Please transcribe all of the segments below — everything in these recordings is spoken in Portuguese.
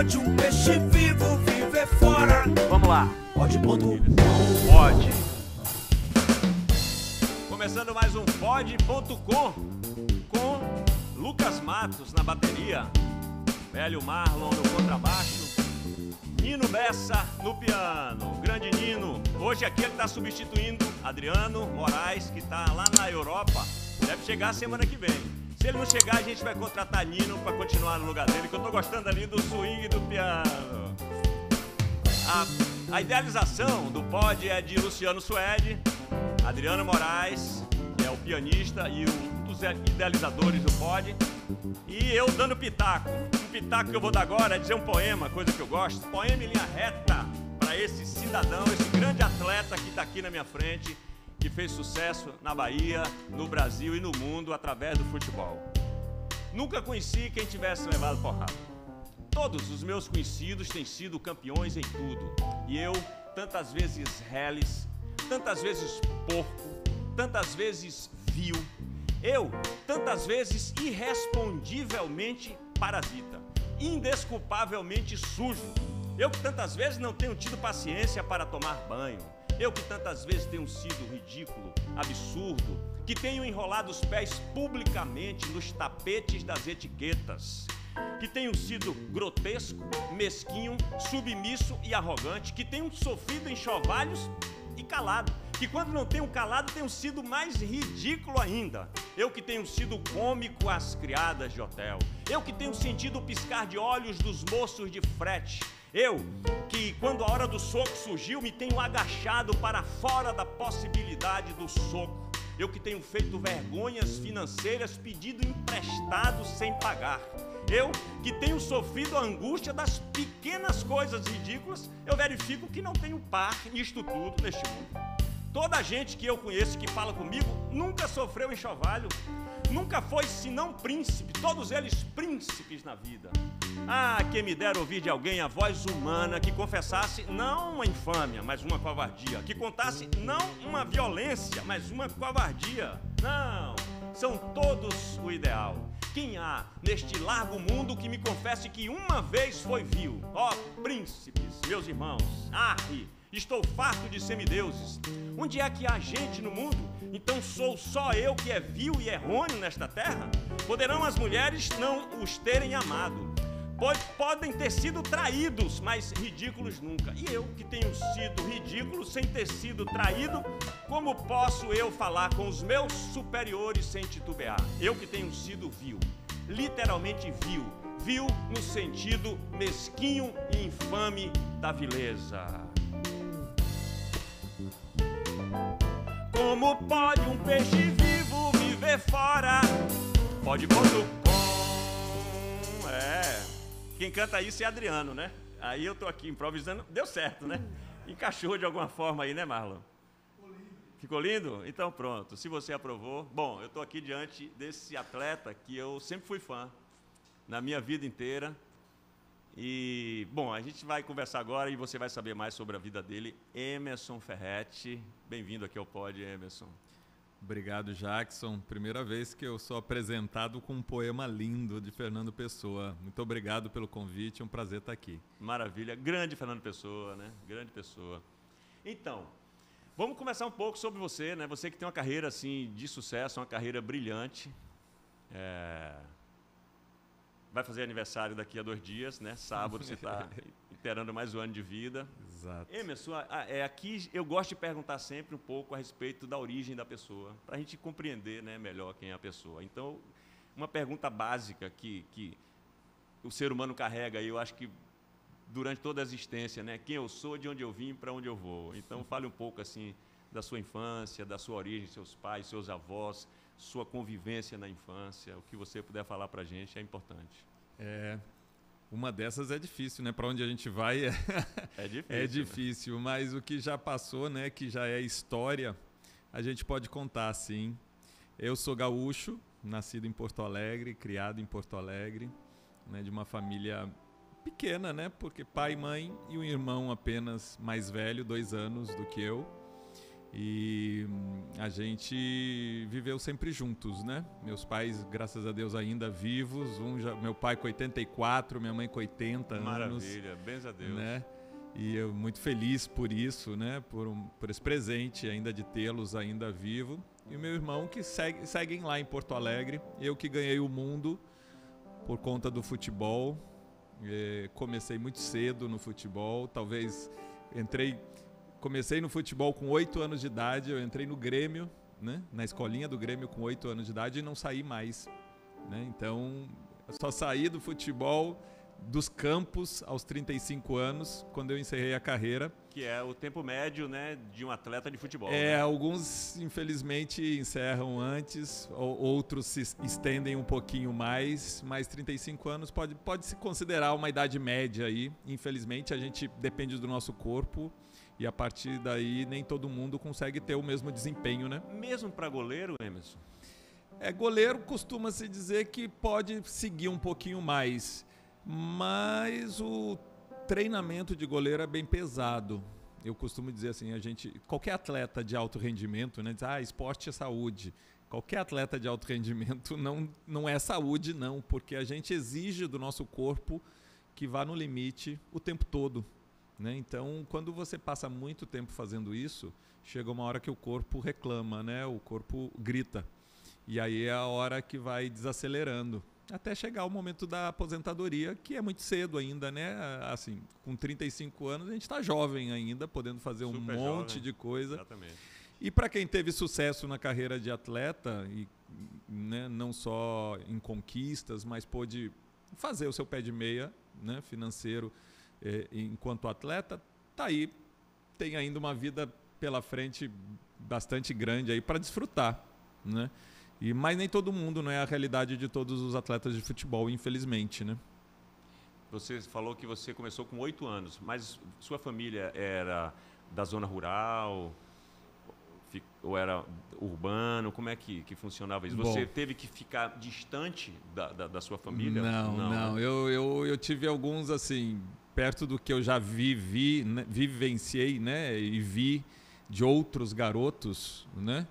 pode um peixe vivo viver fora? Vamos lá. Pode.com. Pode. Começando mais um Pode.com com Lucas Matos na bateria, Velho Marlon no contrabaixo, Nino Bessa no piano, grande Nino. Hoje aqui ele está substituindo Adriano Moraes, que está lá na Europa. Deve chegar semana que vem. Se ele não chegar, a gente vai contratar Nino para continuar no lugar dele, que eu tô gostando ali do swing do piano. A idealização do Pod é de Luciano Suede, Adriano Moraes, que é o pianista e um dos idealizadores do Pod, e eu dando pitaco. Um pitaco que eu vou dar agora é dizer um poema, coisa que eu gosto. Poema em linha reta para esse cidadão, esse grande atleta que está aqui na minha frente, que fez sucesso na Bahia, no Brasil e no mundo através do futebol. Nunca conheci quem tivesse levado porrada. Todos os meus conhecidos têm sido campeões em tudo. E eu, tantas vezes reles, tantas vezes porco, tantas vezes vil. Eu, tantas vezes irrespondivelmente parasita, indesculpavelmente sujo. Eu que tantas vezes não tenho tido paciência para tomar banho. Eu que tantas vezes tenho sido ridículo, absurdo, que tenho enrolado os pés publicamente nos tapetes das etiquetas, que tenho sido grotesco, mesquinho, submisso e arrogante, que tenho sofrido enxovalhos e calado, que quando não tenho calado tenho sido mais ridículo ainda. Eu que tenho sido cômico às criadas de hotel, eu que tenho sentido o piscar de olhos dos moços de frete, eu que, quando a hora do soco surgiu, me tenho agachado para fora da possibilidade do soco. Eu que tenho feito vergonhas financeiras pedindo emprestado sem pagar. Eu que tenho sofrido a angústia das pequenas coisas ridículas, eu verifico que não tenho par nisto tudo neste mundo. Toda a gente que eu conheço que fala comigo nunca sofreu enxovalho, nunca foi senão príncipe, todos eles príncipes na vida. Ah, quem me dera ouvir de alguém a voz humana que confessasse não uma infâmia, mas uma covardia, que contasse não uma violência, mas uma covardia. Não, são todos o ideal. Quem há neste largo mundo que me confesse que uma vez foi vil? Ó, príncipes, meus irmãos, arre, estou farto de semideuses. Onde é que há gente no mundo? Então sou só eu que é vil e errôneo nesta terra? Poderão as mulheres não os terem amado. Podem ter sido traídos, mas ridículos nunca. E eu, que tenho sido ridículo sem ter sido traído, como posso eu falar com os meus superiores sem titubear? Eu que tenho sido vil, literalmente vil, vil no sentido mesquinho e infame da vileza. Como pode um peixe vivo viver fora? Pode.com. Quem canta isso é Adriano, né? Aí eu tô aqui improvisando, deu certo, né? Encaixou de alguma forma aí, né, Marlon? Ficou lindo. Ficou lindo? Então pronto, se você aprovou. Bom, eu tô aqui diante desse atleta que eu sempre fui fã, na minha vida inteira. E, bom, a gente vai conversar agora e você vai saber mais sobre a vida dele. Emerson Ferretti, bem-vindo aqui ao Pod, Emerson. Obrigado, Jackson. Primeira vez que eu sou apresentado com um poema lindo de Fernando Pessoa. Muito obrigado pelo convite, é um prazer estar aqui. Maravilha, grande Fernando Pessoa, né? Grande pessoa. Então, vamos começar um pouco sobre você, né? Você que tem uma carreira assim de sucesso, uma carreira brilhante. Vai fazer aniversário daqui a 2 dias, né? Sábado você está inteirando mais um ano de vida. Exato. Emerson, aqui eu gosto de perguntar sempre um pouco a respeito da origem da pessoa, para a gente compreender, né, melhor quem é a pessoa. Então, uma pergunta básica que o ser humano carrega, e eu acho que durante toda a existência, né? Quem eu sou, de onde eu vim, para onde eu vou. Então, fale um pouco assim da sua infância, da sua origem, seus pais, seus avós, sua convivência na infância, o que você puder falar para a gente é importante. Uma dessas é difícil, né? Para onde a gente vai é difícil, mas o que já passou, né? Que já é história, a gente pode contar, sim. Eu sou gaúcho, nascido em Porto Alegre, criado em Porto Alegre, né? De uma família pequena, né? Porque pai, mãe e um irmão apenas mais velho, 2 anos do que eu. E a gente viveu sempre juntos, né? Meus pais, graças a Deus, ainda vivos. Meu pai com 84, minha mãe com 80 anos. Maravilha, benza a Deus. Né? E eu muito feliz por isso, né? Por esse presente ainda de tê-los ainda vivo. E o meu irmão que seguem lá em Porto Alegre. Eu que ganhei o mundo por conta do futebol. Comecei muito cedo no futebol. Talvez comecei no futebol com 8 anos de idade. Eu entrei no Grêmio, né? Na escolinha do Grêmio com 8 anos de idade e não saí mais, né? Então, eu só saí do futebol dos campos aos 35 anos, quando eu encerrei a carreira. Que é o tempo médio, né, de um atleta de futebol. Né? Alguns, infelizmente, encerram antes, outros se estendem um pouquinho mais, mas 35 anos pode se considerar uma idade média aí. Infelizmente, a gente depende do nosso corpo e a partir daí nem todo mundo consegue ter o mesmo desempenho, né? Mesmo para goleiro, Emerson? Goleiro costuma-se dizer que pode seguir um pouquinho mais. Mas o treinamento de goleiro é bem pesado. Eu costumo dizer assim, qualquer atleta de alto rendimento, né, diz, esporte é saúde. Qualquer atleta de alto rendimento não é saúde, não, porque a gente exige do nosso corpo que vá no limite o tempo todo, né? Então, quando você passa muito tempo fazendo isso, chega uma hora que o corpo reclama, né? O corpo grita. E aí é a hora que vai desacelerando. Até chegar o momento da aposentadoria, que é muito cedo ainda, né? Assim, com 35 anos a gente está jovem ainda, podendo fazer um monte de coisa. Exatamente. E para quem teve sucesso na carreira de atleta, e, né, não só em conquistas, mas pôde fazer o seu pé de meia, né, financeiro, enquanto atleta, tá aí, tem ainda uma vida pela frente bastante grande aí para desfrutar, né? Mas nem todo mundo, não é a realidade de todos os atletas de futebol, infelizmente, né? Você falou que você começou com 8 anos, mas sua família era da zona rural ou era urbano? Como é que funcionava isso? Você teve que ficar distante da sua família? Não. Eu tive alguns, assim, perto do que eu já vivi, né, vivenciei, né, e vi de outros garotos, né?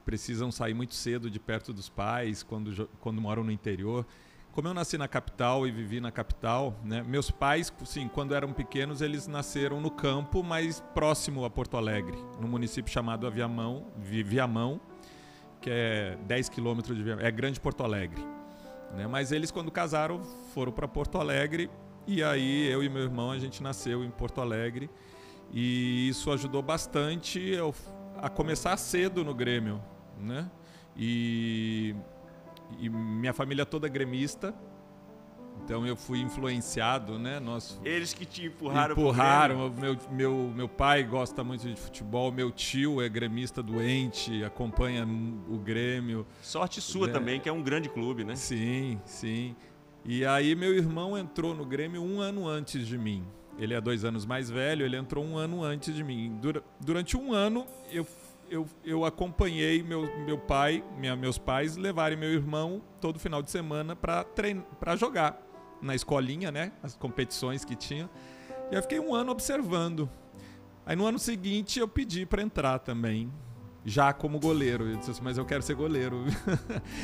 Precisam sair muito cedo de perto dos pais quando moram no interior. Como eu nasci na capital e vivi na capital, né, meus pais, sim, quando eram pequenos, eles nasceram no campo, mas próximo a Porto Alegre, num município chamado Viamão, que é 10 quilômetros de Viamão, é Grande Porto Alegre, né? Mas eles, quando casaram, foram para Porto Alegre e aí eu e meu irmão, a gente nasceu em Porto Alegre e isso ajudou bastante a começar cedo no Grêmio, né? E minha família toda gremista, então eu fui influenciado, né? Eles que te empurraram. Meu pai gosta muito de futebol, meu tio é gremista doente, acompanha o Grêmio. Sorte sua, né? Também, que é um grande clube, né? Sim. E aí meu irmão entrou no Grêmio 1 ano antes de mim. Ele é 2 anos mais velho, ele entrou 1 ano antes de mim. Durante 1 ano, eu acompanhei meus pais levarem meu irmão todo final de semana para jogar na escolinha, né? As competições que tinha. E eu fiquei 1 ano observando. Aí no ano seguinte eu pedi para entrar também, já como goleiro. Eu disse assim, mas eu quero ser goleiro.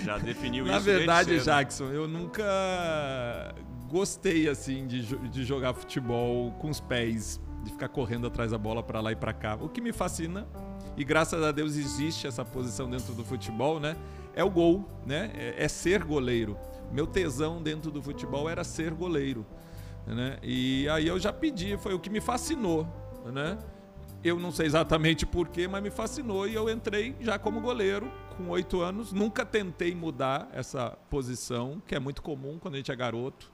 Já definiu isso. Na verdade, Jackson, eu nunca gostei assim de jogar futebol com os pés, de ficar correndo atrás da bola para lá e para cá. O que me fascina, e graças a Deus existe essa posição dentro do futebol, né? É o gol, né? É ser goleiro. Meu tesão dentro do futebol era ser goleiro, né? E aí eu já pedi, foi o que me fascinou, né? Eu não sei exatamente porquê, mas me fascinou e eu entrei já como goleiro com 8 anos. Nunca tentei mudar essa posição, que é muito comum quando a gente é garoto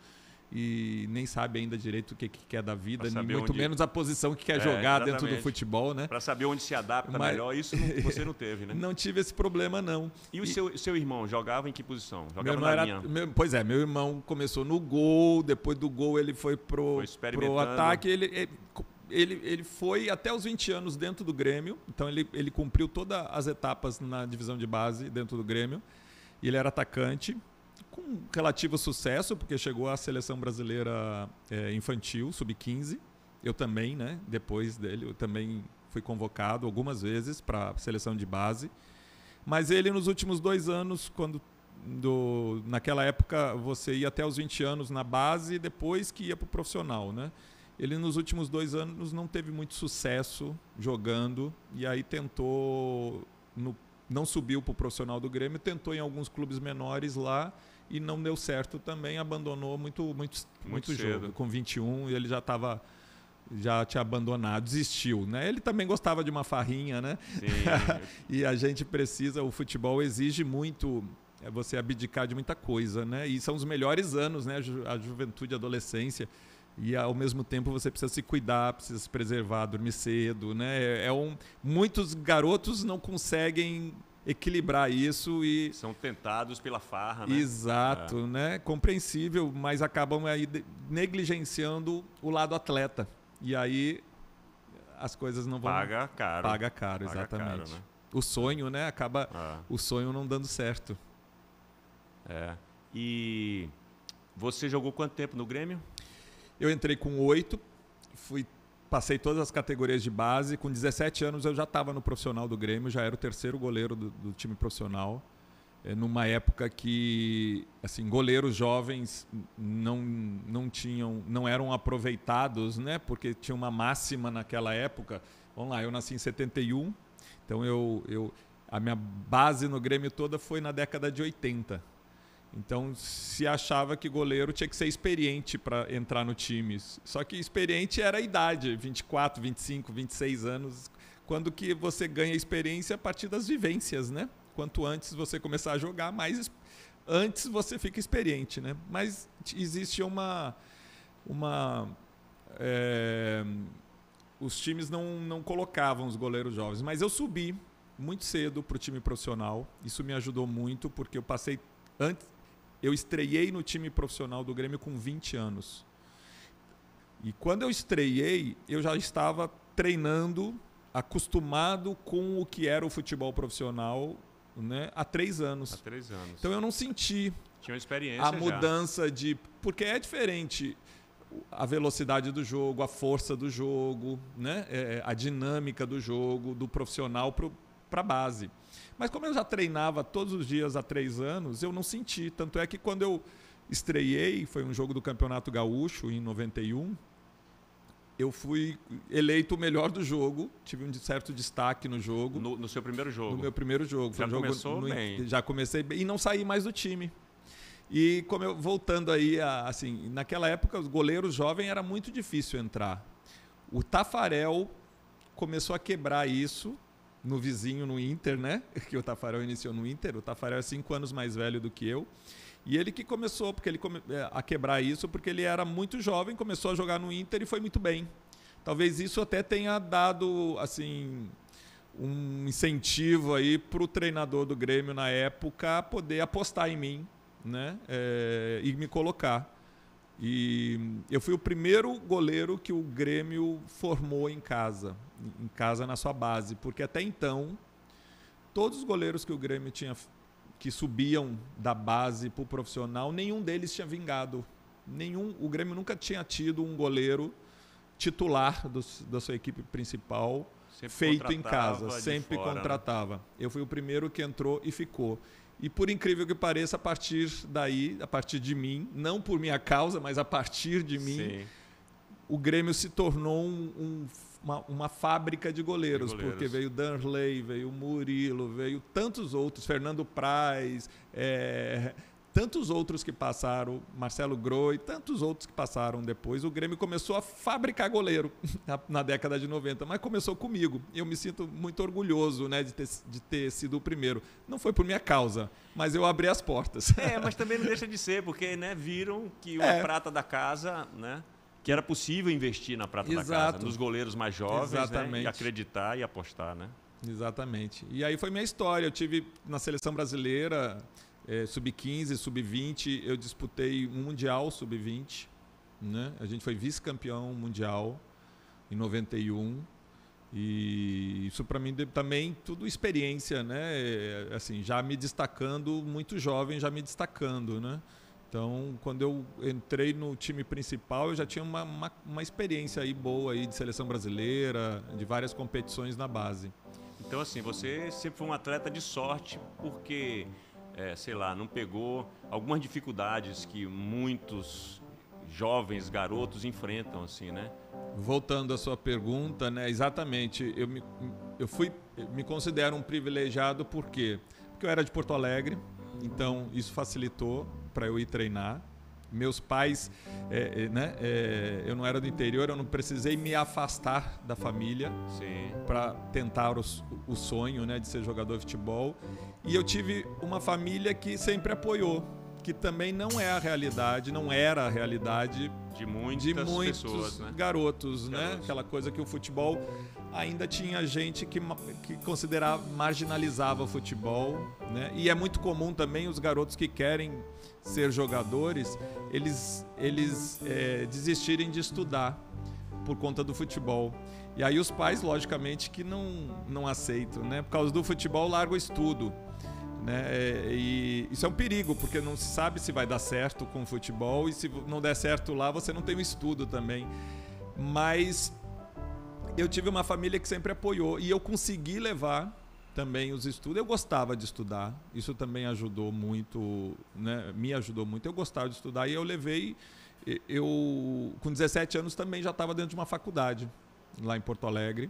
e nem sabe ainda direito o que quer da vida, nem muito menos a posição que quer jogar dentro do futebol, né? Para saber onde se adapta melhor, isso você não teve, né? Não tive esse problema, não. E o seu irmão jogava em que posição? Jogava na linha? Meu irmão começou no gol, depois do gol ele foi pro ataque, ele foi até os 20 anos dentro do Grêmio, então ele cumpriu todas as etapas na divisão de base dentro do Grêmio, e ele era atacante, com relativo sucesso, porque chegou à seleção brasileira infantil, sub-15, eu também, né? Depois dele, eu também fui convocado algumas vezes para a seleção de base. Mas ele, nos últimos 2 anos, naquela época, você ia até os 20 anos na base e depois que ia para o profissional, né? Ele, nos últimos 2 anos, não teve muito sucesso jogando e aí não subiu para o profissional do Grêmio, tentou em alguns clubes menores lá e não deu certo também, abandonou muito jogo. Com 21 ele já tinha abandonado, desistiu, né? Ele também gostava de uma farrinha, né? Sim. E a gente precisa, o futebol exige muito você abdicar de muita coisa, né? E são os melhores anos, né? A juventude, a adolescência. E ao mesmo tempo você precisa se cuidar, precisa se preservar, dormir cedo, né? Muitos garotos não conseguem equilibrar isso e são tentados pela farra, né? Exato, né? Compreensível, mas acabam aí negligenciando o lado atleta. E aí as coisas não vão... Paga caro. Paga caro, exatamente. Caro, né? O sonho, né? Acaba o sonho não dando certo. E você jogou quanto tempo no Grêmio? Eu entrei com 8, passei todas as categorias de base. Com 17 anos eu já estava no profissional do Grêmio, já era o terceiro goleiro do time profissional. Numa época que assim, goleiros jovens não eram aproveitados, né? Porque tinha uma máxima naquela época. Vamos lá, eu nasci em 71, então a minha base no Grêmio toda foi na década de 80. Então se achava que goleiro tinha que ser experiente para entrar no time. Só que experiente era a idade, 24, 25, 26 anos. Quando que você ganha experiência a partir das vivências, né? Quanto antes você começar a jogar, mais antes você fica experiente, né? Mas existe os times não colocavam os goleiros jovens. Mas eu subi muito cedo para o time profissional. Isso me ajudou muito, porque eu estreiei no time profissional do Grêmio com 20 anos. E quando eu estreiei, eu já estava treinando, acostumado com o que era o futebol profissional, né, há 3 anos. Há 3 anos. Então eu não senti Tinha uma experiência a mudança de... Porque é diferente a velocidade do jogo, a força do jogo, né, a dinâmica do jogo, do profissional para a base. Mas como eu já treinava todos os dias há 3 anos, eu não senti. Tanto é que quando eu estreiei, foi um jogo do Campeonato Gaúcho, em 91, eu fui eleito o melhor do jogo, tive um certo destaque no jogo. No seu primeiro jogo? No meu primeiro jogo. Já começou bem. Já comecei bem e não saí mais do time. E voltando aí, assim, naquela época os goleiros jovens era muito difícil entrar. O Tafarel começou a quebrar isso no vizinho, no Inter, né? Que o Tafarel iniciou no Inter. O Tafarel é 5 anos mais velho do que eu. E ele que começou a quebrar isso, porque ele era muito jovem, começou a jogar no Inter e foi muito bem. Talvez isso até tenha dado assim, um incentivo aí para o treinador do Grêmio na época poder apostar em mim, né? E me colocar. E eu fui o primeiro goleiro que o Grêmio formou em casa na sua base, porque até então todos os goleiros que o Grêmio tinha, que subiam da base para o profissional, nenhum deles tinha vingado. O Grêmio nunca tinha tido um goleiro titular da sua equipe principal feito em casa, sempre contratava. Eu fui o primeiro que entrou e ficou. E por incrível que pareça, a partir de mim, não por minha causa, mas a partir de mim, sim, o Grêmio se tornou uma fábrica de goleiros, porque veio Danley, veio Murilo, veio tantos outros, Fernando Praz, tantos outros que passaram, Marcelo Groi, tantos outros que passaram depois. O Grêmio começou a fabricar goleiro na década de 90, mas começou comigo. Eu me sinto muito orgulhoso, né, de ter sido o primeiro. Não foi por minha causa, mas eu abri as portas. Mas também não deixa de ser, porque, né, viram que a prata da casa, né, que era possível investir na prata da casa, nos goleiros mais jovens, né, e acreditar e apostar, né? Exatamente. E aí foi minha história. Eu tive na seleção brasileira, sub-15, sub-20, eu disputei um Mundial sub-20, né? A gente foi vice-campeão mundial em 91. E isso para mim também tudo experiência, né? Assim, já me destacando, muito jovem, já me destacando, né? Então, quando eu entrei no time principal, eu já tinha uma experiência aí boa aí de seleção brasileira, de várias competições na base. Então, assim, você sempre foi um atleta de sorte porque, sei lá, não pegou algumas dificuldades que muitos jovens, garotos enfrentam, assim, né? Voltando à sua pergunta, né? Exatamente, eu me considero um privilegiado por quê? Porque eu era de Porto Alegre, então isso facilitou para eu ir treinar. Meus pais, eu não era do interior, eu não precisei me afastar da família para tentar o sonho, né, de ser jogador de futebol. E eu tive uma família que sempre apoiou, que também não é a realidade, não era a realidade de muitos pessoas, né? garotos, né? Aquela coisa que o futebol ainda tinha gente que marginalizava o futebol, né? E é muito comum também os garotos que querem ser jogadores, eles desistirem de estudar por conta do futebol. E aí os pais, logicamente, que não aceitam, né? Por causa do futebol, larga o estudo. Né? E isso é um perigo, porque não se sabe se vai dar certo com o futebol, e se não der certo lá, você não tem o estudo também. Mas eu tive uma família que sempre apoiou, e eu consegui levar também os estudos. Eu gostava de estudar, isso também ajudou muito, né? Me ajudou muito. Eu gostava de estudar, e eu levei... Eu, com 17 anos, também já estava dentro de uma faculdade, lá em Porto Alegre.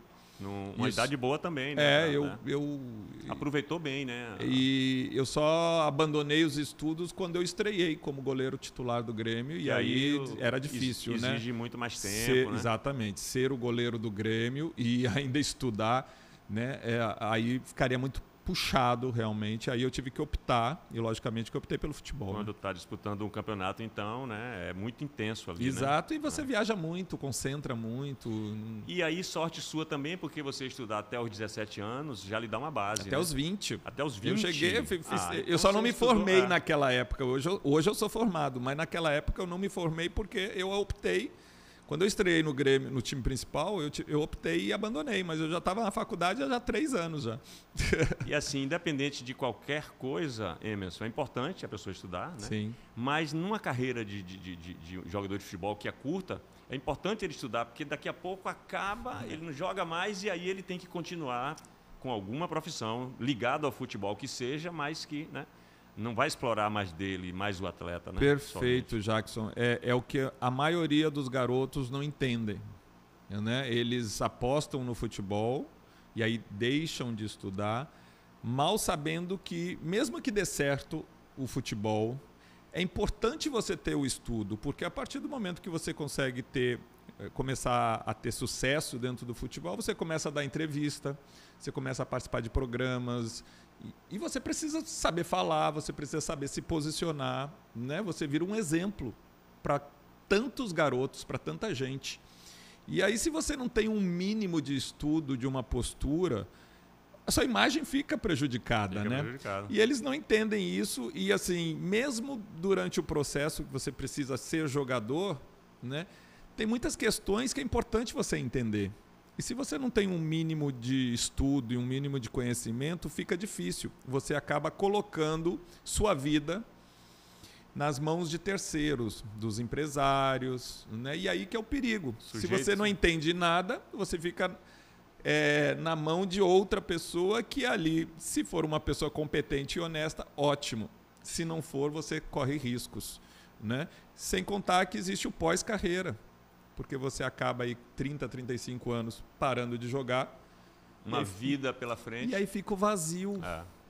Uma idade boa também, né? Eu aproveitou bem, né? E eu só abandonei os estudos quando eu estreiei como goleiro titular do Grêmio, e aí era difícil, exige, né? Exige muito mais tempo, né? Exatamente, ser o goleiro do Grêmio e ainda estudar, né? Aí ficaria muito puxado realmente, aí eu tive que optar, e logicamente que eu optei pelo futebol. Quando está disputando um campeonato, então, né, é muito intenso ali, exato, né? E você viaja muito, concentra muito. E aí sorte sua também, porque você estudar até os 17 anos já lhe dá uma base, até, né? os 20. Até os 20? Eu cheguei, Então eu só não me formei naquela época, hoje eu sou formado, mas naquela época eu não me formei porque eu optei. Quando eu estreiei no Grêmio, no time principal, eu optei e abandonei, mas eu já estava na faculdade há 3 anos já. E assim, independente de qualquer coisa, Emerson, é importante a pessoa estudar, né? Sim. Mas numa carreira de jogador de futebol que é curta, é importante ele estudar, porque daqui a pouco acaba, ele não joga mais e aí ele tem que continuar com alguma profissão ligada ao futebol que seja, mas que, né, não vai explorar mais o atleta, né? Perfeito, somente. Jackson. É o que a maioria dos garotos não entendem, né? Eles apostam no futebol e aí deixam de estudar, mal sabendo que, mesmo que dê certo o futebol, é importante você ter o estudo, porque a partir do momento que você consegue começar a ter sucesso dentro do futebol, você começa a dar entrevista, você começa a participar de programas, e você precisa saber falar, você precisa saber se posicionar, né? Você vira um exemplo para tantos garotos, para tanta gente. E aí, se você não tem um mínimo de estudo, de uma postura, a sua imagem fica prejudicada, né? E eles não entendem isso, e assim, mesmo durante o processo que você precisa ser jogador, né, tem muitas questões que é importante você entender. E se você não tem um mínimo de estudo e um mínimo de conhecimento, fica difícil. Você acaba colocando sua vida nas mãos de terceiros, dos empresários, né? E aí que é o perigo. Se você não entende nada, você fica na mão de outra pessoa que ali, se for uma pessoa competente e honesta, ótimo. Se não for, você corre riscos, né? Sem contar que existe o pós-carreira, porque você acaba aí 30, 35 anos parando de jogar. Uma vida pela frente. E aí fica o vazio.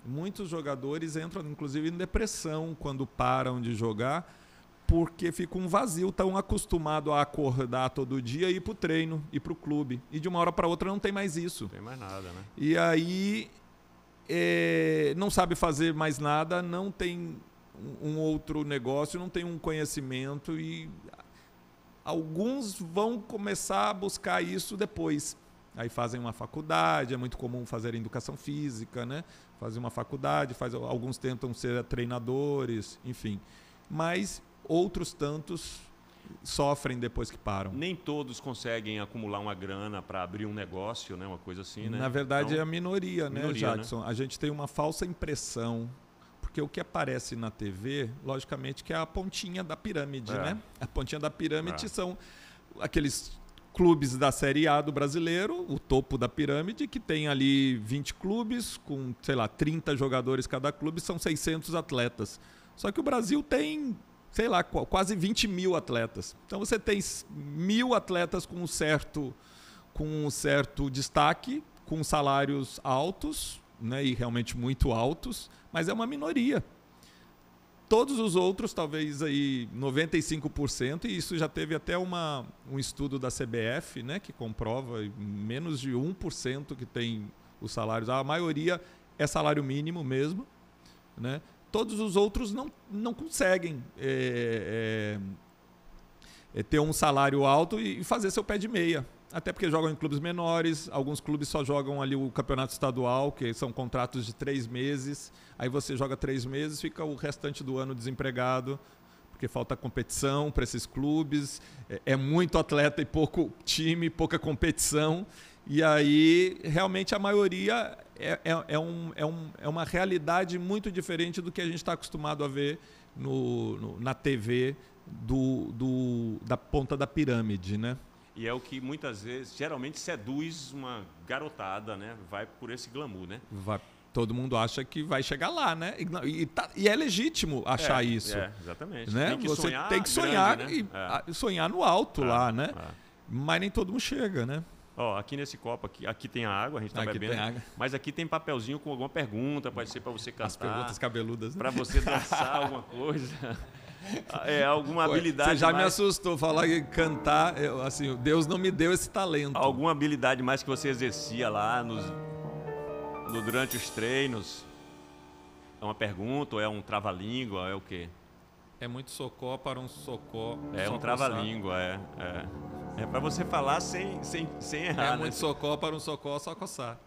Muitos jogadores entram, inclusive, em depressão quando param de jogar, porque fica um vazio, estão acostumados a acordar todo dia e ir para o treino, ir para o clube. E de uma hora para outra não tem mais isso. Não tem mais nada, né? E aí não sabe fazer mais nada, não tem um outro negócio, não tem um conhecimento, e alguns vão começar a buscar isso depois. Aí fazem uma faculdade, é muito comum fazer educação física, né? Fazem uma faculdade, alguns tentam ser treinadores, enfim. Mas outros tantos sofrem depois que param. Nem todos conseguem acumular uma grana para abrir um negócio, né? Uma coisa assim, né? Na verdade, então, é a minoria, né, Jackson? Né? A gente tem uma falsa impressão, porque o que aparece na TV, logicamente, que é a pontinha da pirâmide, né? A pontinha da pirâmide são aqueles clubes da Série A do brasileiro, o topo da pirâmide, que tem ali 20 clubes, com, sei lá, 30 jogadores cada clube, são 600 atletas. Só que o Brasil tem, sei lá, quase 20 mil atletas. Então você tem 1.000 atletas com um certo destaque, com salários altos, né, e realmente muito altos, mas é uma minoria. Todos os outros, talvez aí 95%, e isso já teve até um estudo da CBF, né, que comprova menos de 1% que tem os salários. A maioria é salário mínimo mesmo, né? Todos os outros não conseguem ter um salário alto e fazer seu pé de meia. Até porque jogam em clubes menores, alguns clubes só jogam ali o campeonato estadual, que são contratos de 3 meses. Aí você joga 3 meses, fica o restante do ano desempregado, porque falta competição para esses clubes. É muito atleta e pouco time, pouca competição. E aí, realmente, a maioria é uma realidade muito diferente do que a gente está acostumado a ver na TV da ponta da pirâmide, né? E é o que muitas vezes, geralmente, seduz uma garotada, né? Vai por esse glamour, né? Todo mundo acha que vai chegar lá, né? E é legítimo achar isso. Exatamente. Né? Tem que você sonhar tem que sonhar grande, né? e sonhar no alto lá, né? Mas nem todo mundo chega, né? Ó, aqui nesse copo, aqui tem a água, a gente está bebendo. Tem água. Mas aqui tem papelzinho com alguma pergunta, pode ser para você cantar. As perguntas cabeludas. Né? Para você dançar alguma coisa. Alguma habilidade. Você já me assustou falar que cantar, assim, Deus não me deu esse talento. Alguma habilidade mais que você exercia lá durante os treinos? É uma pergunta ou é um trava-língua? É o quê? É muito socó para um socó. É um trava-língua, É para você falar sem errar. É muito socó para um socó, só coçar.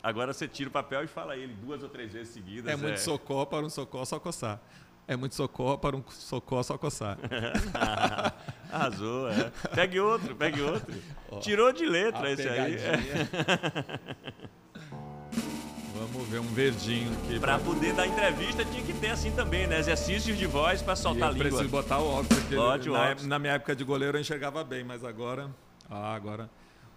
Agora você tira o papel e fala ele 2 ou 3 vezes seguidas. É muito socó para um socó, só coçar. É muito socó para um socó, só coçar. Arrasou, Pegue outro. Tirou de letra esse aí. Vamos ver um verdinho aqui. Para poder dar entrevista tinha que ter assim também, né? Exercícios de voz para soltar a língua. Eu preciso botar o óculos, porque óculos. Na minha época de goleiro eu enxergava bem, mas agora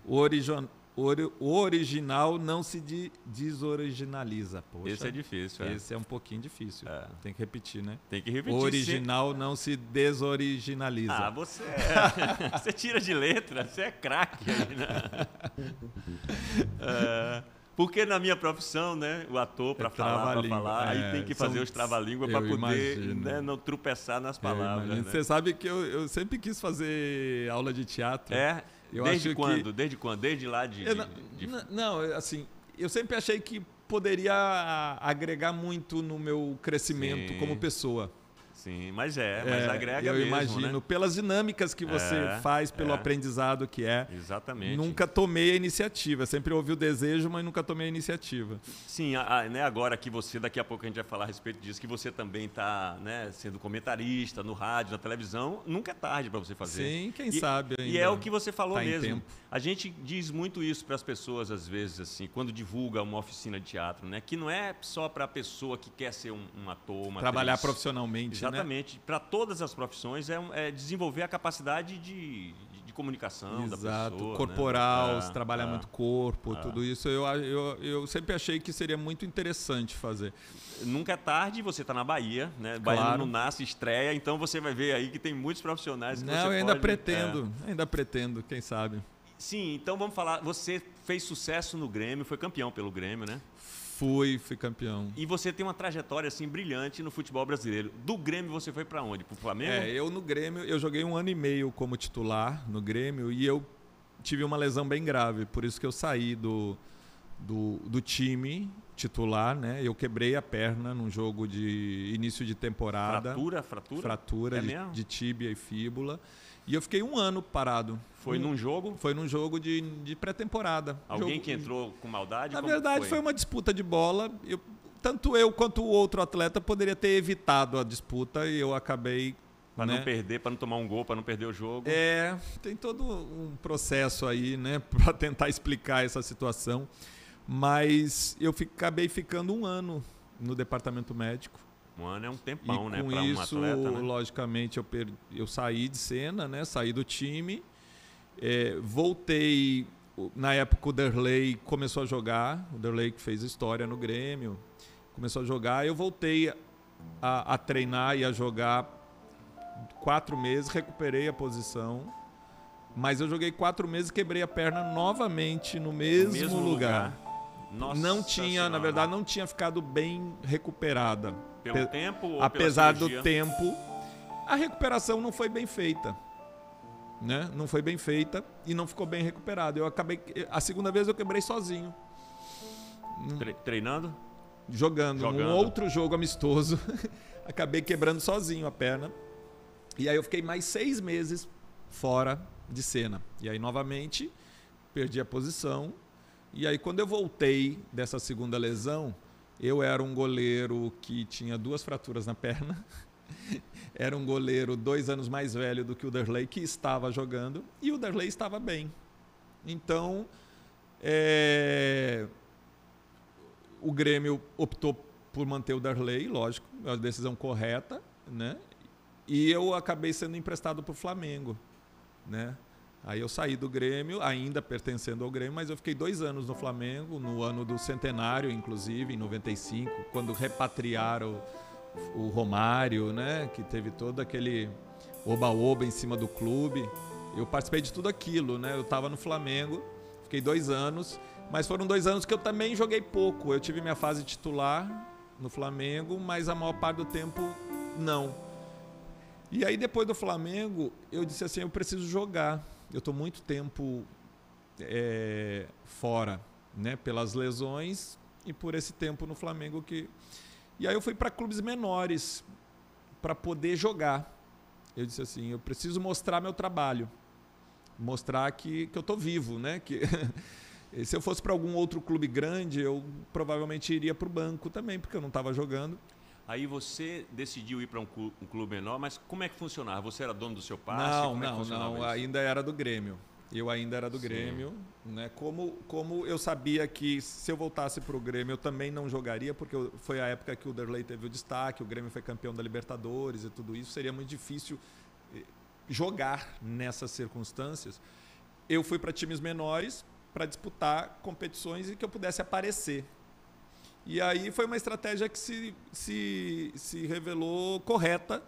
o original não se desoriginaliza. Poxa, esse é difícil. Esse é um pouquinho difícil. Tem que repetir, né? Tem que repetir. O original não se desoriginaliza. Você tira de letra, você é craque aí, né? Porque na minha profissão, né, o ator para falar, aí tem que fazer os trava-língua para poder, né, não tropeçar nas palavras. Né? Você sabe que eu sempre quis fazer aula de teatro. Desde quando? Desde quando? Desde lá de... Não, assim, eu sempre achei que poderia agregar muito no meu crescimento como pessoa. Sim, mas agrega eu mesmo, imagino, né? pelas dinâmicas que você faz, pelo aprendizado que é. Exatamente. Nunca tomei a iniciativa, sempre ouvi o desejo, mas nunca tomei a iniciativa. Sim, né, agora que você, daqui a pouco a gente vai falar a respeito disso, que você também está, né, sendo comentarista no rádio, na televisão, nunca é tarde para você fazer. Sim, quem sabe ainda. E é o que você falou mesmo. Tempo. A gente diz muito isso para as pessoas, às vezes, assim, quando divulga uma oficina de teatro, né, que não é só para a pessoa que quer ser um ator, uma trabalhar atriz. Profissionalmente, Exatamente. Né? Para todas as profissões é desenvolver a capacidade de comunicação da pessoa. Corporal, né? Trabalhar muito corpo, tudo isso. Eu sempre achei que seria muito interessante fazer. Nunca é tarde, você está na Bahia, né? Claro. Bahia não nasce, estreia, então você vai ver aí que tem muitos profissionais que eu ainda pretendo, quem sabe. Sim, então vamos falar, você fez sucesso no Grêmio, foi campeão pelo Grêmio, né? Fui campeão. E você tem uma trajetória assim brilhante no futebol brasileiro. Do Grêmio você foi para onde? Para o Flamengo? Eu no Grêmio, eu joguei 1 ano e meio como titular no Grêmio e eu tive uma lesão bem grave, por isso que eu saí do time titular, né? Eu quebrei a perna num jogo de início de temporada. Fratura de tíbia e fíbula. E eu fiquei 1 ano parado. Foi num jogo? Foi num jogo de pré-temporada. Alguém que entrou com maldade? Na verdade, foi uma disputa de bola. Tanto eu quanto o outro atleta poderia ter evitado a disputa e eu acabei... Para não perder, para não tomar um gol, para não perder o jogo. Tem todo um processo aí, né, para tentar explicar essa situação. Mas eu acabei ficando 1 ano no departamento médico. Um ano é um tempão, né? Com para um isso, atleta, né? logicamente, eu saí de cena, né? Saí do time. Voltei, na época o Derlei começou a jogar, o Derlei que fez história no Grêmio, começou a jogar, eu voltei a treinar e a jogar 4 meses, recuperei a posição, mas eu joguei 4 meses e quebrei a perna novamente no mesmo lugar. Nossa não tinha, senhora. na verdade, não tinha ficado bem recuperada. Pelo tempo ou apesar pela do tempo, a recuperação não foi bem feita. Né? Não foi bem feita e não ficou bem recuperado. A segunda vez eu quebrei sozinho. Treinando? Jogando. Um outro jogo amistoso. Acabei quebrando sozinho a perna. E aí eu fiquei mais 6 meses fora de cena. E aí novamente perdi a posição. E aí quando eu voltei dessa segunda lesão, eu era um goleiro que tinha 2 fraturas na perna. Era um goleiro 2 anos mais velho do que o Derlei, que estava jogando, e o Derlei estava bem. Então, o Grêmio optou por manter o Derlei, lógico, é uma decisão correta, né? E eu acabei sendo emprestado para o Flamengo, né? Aí eu saí do Grêmio, ainda pertencendo ao Grêmio, mas eu fiquei 2 anos no Flamengo, no ano do centenário, inclusive, em 95, quando repatriaram o Romário, né, que teve todo aquele oba-oba em cima do clube. Eu participei de tudo aquilo, né? Eu estava no Flamengo, fiquei 2 anos, mas foram 2 anos que eu também joguei pouco. Eu tive minha fase titular no Flamengo, mas a maior parte do tempo não. E aí depois do Flamengo, eu disse assim, eu preciso jogar. Eu estou muito tempo fora, né, pelas lesões e por esse tempo no Flamengo que... E aí eu fui para clubes menores para poder jogar. Eu disse assim, eu preciso mostrar meu trabalho, mostrar que eu estou vivo, né? Que se eu fosse para algum outro clube grande, eu provavelmente iria para o banco também, porque eu não estava jogando. Aí você decidiu ir para um clube menor, mas como é que funcionava? Você era dono do seu passe? Não, ainda era do Grêmio. Eu ainda era do Grêmio, né? Como eu sabia que se eu voltasse para o Grêmio eu também não jogaria, porque foi a época que o Derlei teve o destaque, o Grêmio foi campeão da Libertadores e tudo isso, seria muito difícil jogar nessas circunstâncias. Eu fui para times menores para disputar competições e que eu pudesse aparecer. E aí foi uma estratégia que se revelou correta.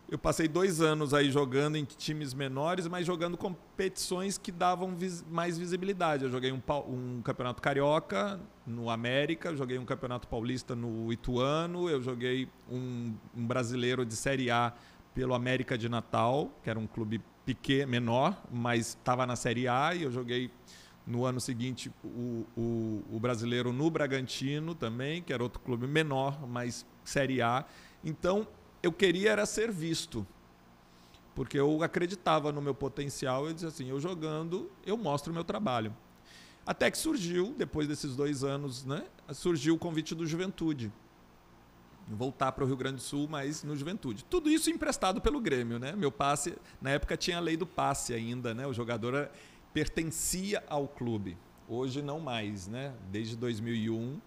Eu passei 2 anos aí jogando em times menores, mas jogando competições que davam mais visibilidade. Eu joguei um campeonato carioca no América, joguei um campeonato paulista no Ituano, eu joguei um brasileiro de Série A pelo América de Natal, que era um clube pequeno, menor, mas estava na Série A, e eu joguei no ano seguinte o brasileiro no Bragantino também, que era outro clube menor, mas Série A. Então, eu queria era ser visto, porque eu acreditava no meu potencial. Eu disse assim, eu jogando, eu mostro o meu trabalho. Até que surgiu, depois desses 2 anos, né, surgiu o convite do Juventude. Voltar para o Rio Grande do Sul, mas no Juventude. Tudo isso emprestado pelo Grêmio, né? Meu passe, na época tinha a lei do passe ainda, né? O jogador pertencia ao clube. Hoje não mais, né? Desde 2001...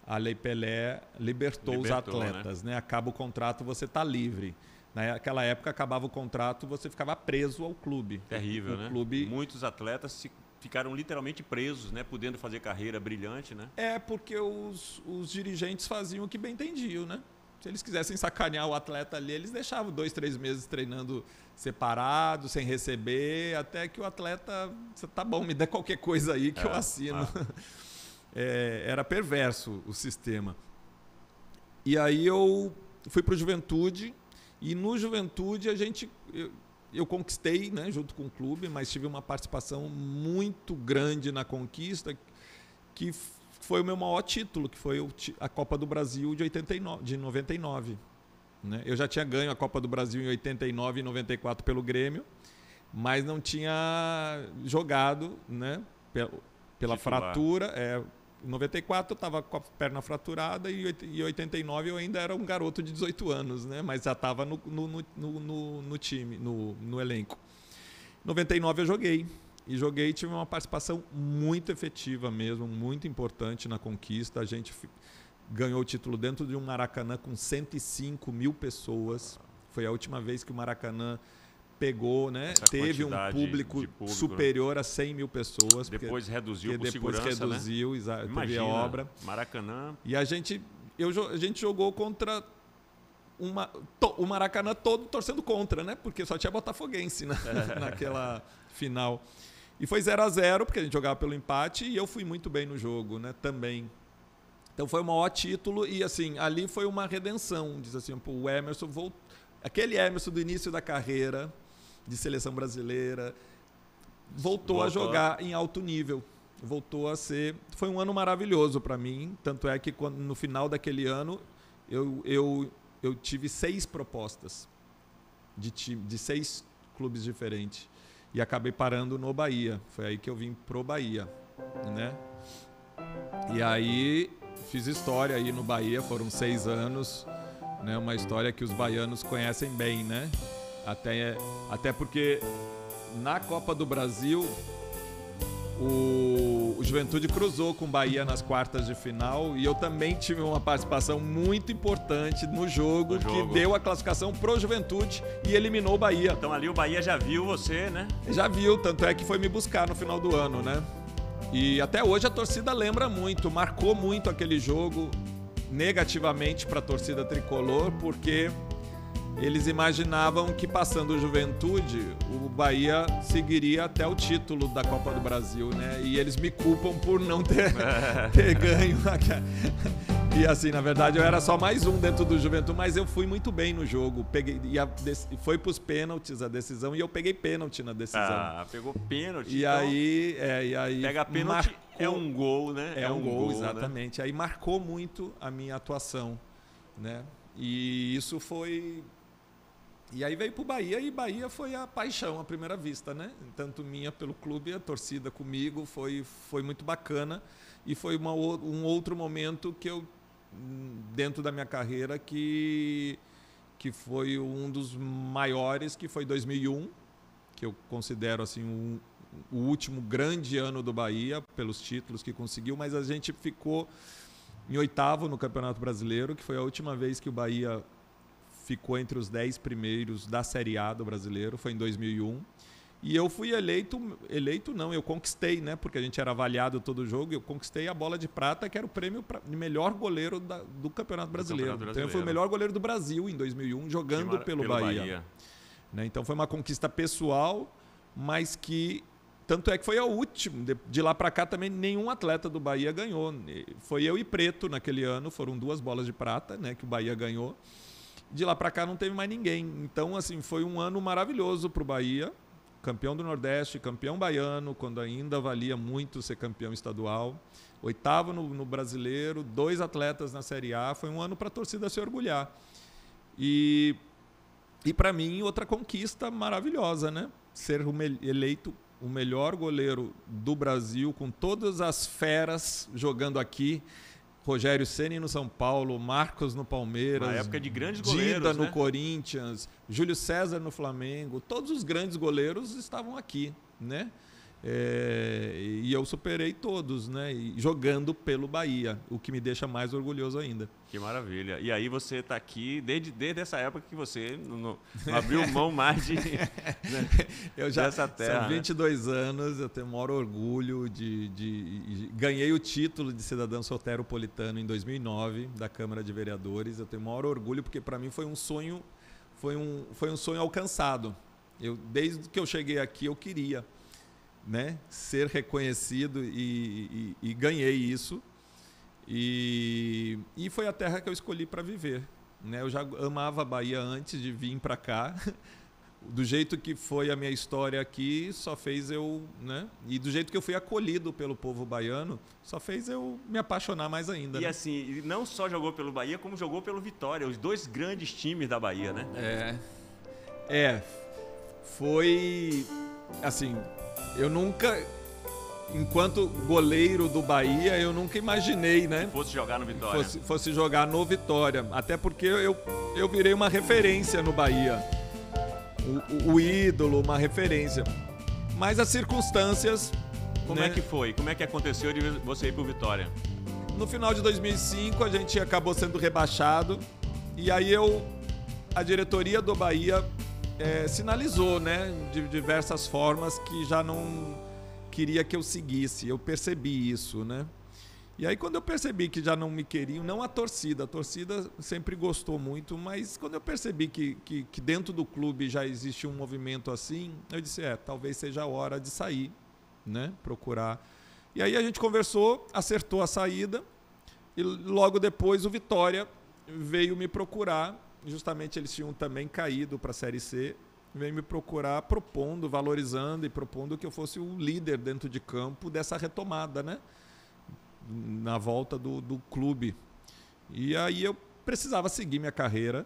a Lei Pelé libertou os atletas, né? Acaba o contrato, você está livre. Naquela época, acabava o contrato, você ficava preso ao clube. Terrível, né? Muitos atletas ficaram literalmente presos, né? Podendo fazer carreira brilhante, né? Porque os dirigentes faziam o que bem entendiam, né? Se eles quisessem sacanear o atleta ali, eles deixavam 2, 3 meses treinando separado, sem receber, até que o atleta... Tá bom, me dê qualquer coisa aí que eu assino. Era perverso o sistema. E aí eu fui para o Juventude, e no Juventude eu conquistei, né, junto com o clube, mas tive uma participação muito grande na conquista, que foi o meu maior título, que foi a Copa do Brasil de 99. Né? Eu já tinha ganho a Copa do Brasil em 89 e 94 pelo Grêmio, mas não tinha jogado, né, pela fratura. Em 94 eu estava com a perna fraturada, e em 89 eu ainda era um garoto de 18 anos, né? Mas já estava no time, no elenco. Em 99 eu joguei. E tive uma participação muito efetiva mesmo, muito importante na conquista. A gente ganhou o título dentro de um Maracanã com 105 mil pessoas. Foi a última vez que o Maracanã pegou, né? Teve um público superior a 100 mil pessoas. Depois reduziu por segurança, reduziu, né? Teve a obra. Maracanã. E a gente jogou contra o Maracanã todo torcendo contra, né? Porque só tinha botafoguense naquela final. E foi 0-0, porque a gente jogava pelo empate e eu fui muito bem no jogo, né? Também. Então foi um maior título e, assim, ali foi uma redenção. Diz assim, pô, o Hemerson voltou. Aquele Hemerson do início da carreira de seleção brasileira voltou a jogar em alto nível. Voltou a ser... Foi um ano maravilhoso para mim. Tanto é que no final daquele ano eu tive 6 propostas de 6 clubes diferentes. E acabei parando no Bahia. Foi aí que eu vim pro Bahia, né? E aí fiz história aí no Bahia, foram 6 anos, né? Uma história que os baianos conhecem bem, né? Até porque na Copa do Brasil o Juventude cruzou com o Bahia nas quartas de final e eu também tive uma participação muito importante no jogo que deu a classificação pro Juventude e eliminou o Bahia. Então ali o Bahia já viu você, né? Já viu, tanto é que foi me buscar no final do ano, né? E até hoje a torcida lembra muito, marcou muito aquele jogo negativamente para a torcida tricolor, porque eles imaginavam que passando o Juventude, o Bahia seguiria até o título da Copa do Brasil, né? E eles me culpam por não ter ganho. E assim, na verdade, eu era só mais um dentro do Juventude, mas eu fui muito bem no jogo. Foi pros pênaltis a decisão e eu peguei pênalti na decisão. Ah, pegou pênalti. E aí pega pênalti, é um gol, né? É um gol, exatamente. Né? Aí marcou muito a minha atuação, né? E isso foi... E aí veio pro Bahia e Bahia foi a paixão à primeira vista, né? Tanto minha pelo clube, a torcida comigo, foi muito bacana. E foi um outro momento que eu, dentro da minha carreira, que foi um dos maiores, que foi 2001, que eu considero assim o último grande ano do Bahia, pelos títulos que conseguiu, mas a gente ficou em 8º no Campeonato Brasileiro, que foi a última vez que o Bahia ficou entre os 10 primeiros da Série A do Brasileiro, foi em 2001. E eu fui eu conquistei, né? Porque a gente era avaliado todo jogo, eu conquistei a bola de prata, que era o prêmio de melhor goleiro do Campeonato Brasileiro. Então eu fui o melhor goleiro do Brasil em 2001, jogando pelo Bahia. Né? Então foi uma conquista pessoal, mas que... Tanto é que foi a última. De lá para cá também nenhum atleta do Bahia ganhou. Foi eu e Preto naquele ano, foram 2 bolas de prata, né? Que o Bahia ganhou. De lá para cá não teve mais ninguém. Então, assim, foi um ano maravilhoso para o Bahia. Campeão do Nordeste, campeão baiano, quando ainda valia muito ser campeão estadual. 8º no Brasileiro, 2 atletas na Série A. Foi um ano para a torcida se orgulhar. E para mim, outra conquista maravilhosa, né? Ser eleito o melhor goleiro do Brasil, com todas as feras jogando aqui. Rogério Ceni no São Paulo, Marcos no Palmeiras, na época de grandes goleiros, Dida no Corinthians, Júlio César no Flamengo, todos os grandes goleiros estavam aqui, né? E eu superei todos, né? Jogando pelo Bahia, o que me deixa mais orgulhoso ainda. Que maravilha. E aí você está aqui desde essa época que você não abriu mão mais de dessa terra. São 22 anos, eu tenho o maior orgulho ganhei o título de cidadão soteropolitano em 2009 da Câmara de Vereadores. Eu tenho o maior orgulho porque para mim foi um sonho, foi um sonho alcançado. Desde que eu cheguei aqui eu queria, né, ser reconhecido e ganhei isso. E foi a terra que eu escolhi para viver, né? Eu já amava a Bahia antes de vir para cá. Do jeito que foi a minha história aqui, só fez eu, né? E do jeito que eu fui acolhido pelo povo baiano, só fez eu me apaixonar mais ainda. E né? assim, não só jogou pelo Bahia, como jogou pelo Vitória, os 2 grandes times da Bahia, né? Foi assim, eu nunca, enquanto goleiro do Bahia, eu nunca imaginei, né? Fosse jogar no Vitória. Fosse jogar no Vitória. Até porque eu virei uma referência no Bahia. O ídolo, uma referência. Mas as circunstâncias... Como é que foi? Como é que aconteceu de você ir pro Vitória? No final de 2005, a gente acabou sendo rebaixado. E aí a diretoria do Bahia sinalizou, né, de diversas formas que já não queria que eu seguisse. Eu percebi isso, né? E aí quando eu percebi que já não me queriam, não a torcida sempre gostou muito, mas quando eu percebi que dentro do clube já existe um movimento assim, eu disse, talvez seja a hora de sair, né, procurar. E aí a gente conversou, acertou a saída, e logo depois o Vitória veio me procurar, justamente eles tinham também caído para a Série C, veio me procurar propondo, valorizando e propondo que eu fosse o líder dentro de campo dessa retomada, né? Na volta do clube. E aí eu precisava seguir minha carreira,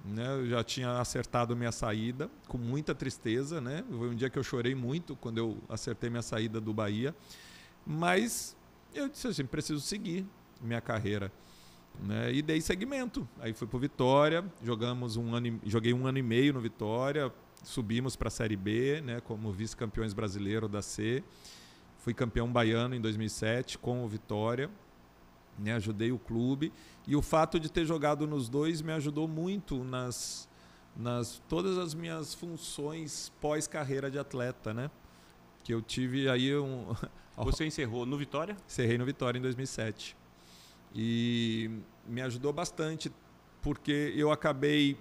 né? Eu já tinha acertado minha saída, com muita tristeza, né? Foi um dia que eu chorei muito quando eu acertei minha saída do Bahia, mas eu disse assim, preciso seguir minha carreira, né? E dei seguimento. Aí fui pro Vitória, joguei 1 ano e meio no Vitória, subimos para a Série B, né? Como vice-campeões brasileiro da C. Fui campeão baiano em 2007 com o Vitória, né? Ajudei o clube. E o fato de ter jogado nos dois me ajudou muito nas todas as minhas funções pós-carreira de atleta, né? Que eu tive aí Você encerrou no Vitória? Encerrei no Vitória em 2007. E me ajudou bastante, porque eu acabei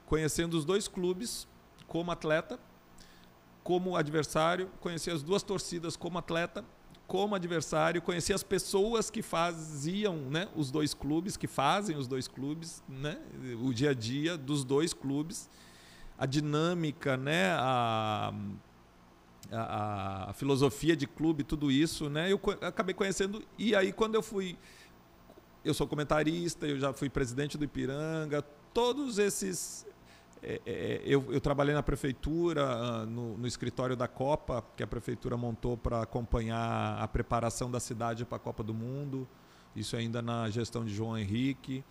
conhecendo os dois clubes como atleta, como adversário, conheci as duas torcidas como atleta, como adversário, conheci as pessoas que faziam, né, os dois clubes, que fazem os dois clubes, né, o dia a dia dos dois clubes, a dinâmica, né, a filosofia de clube, tudo isso, né, eu acabei conhecendo. E aí quando eu sou comentarista, eu já fui presidente do Ipiranga, todos esses... Eu trabalhei na prefeitura, no escritório da Copa, que a prefeitura montou para acompanhar a preparação da cidade para a Copa do Mundo, isso ainda na gestão de João Henrique.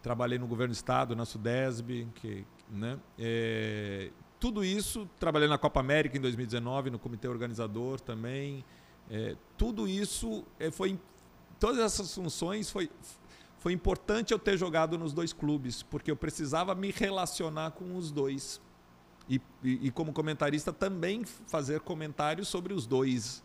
Trabalhei no governo do estado, na Sudesb, né? Tudo isso, trabalhei na Copa América em 2019, no comitê organizador também. Tudo isso todas essas funções foi importante eu ter jogado nos dois clubes, porque eu precisava me relacionar com os dois. E como comentarista também fazer comentários sobre os dois.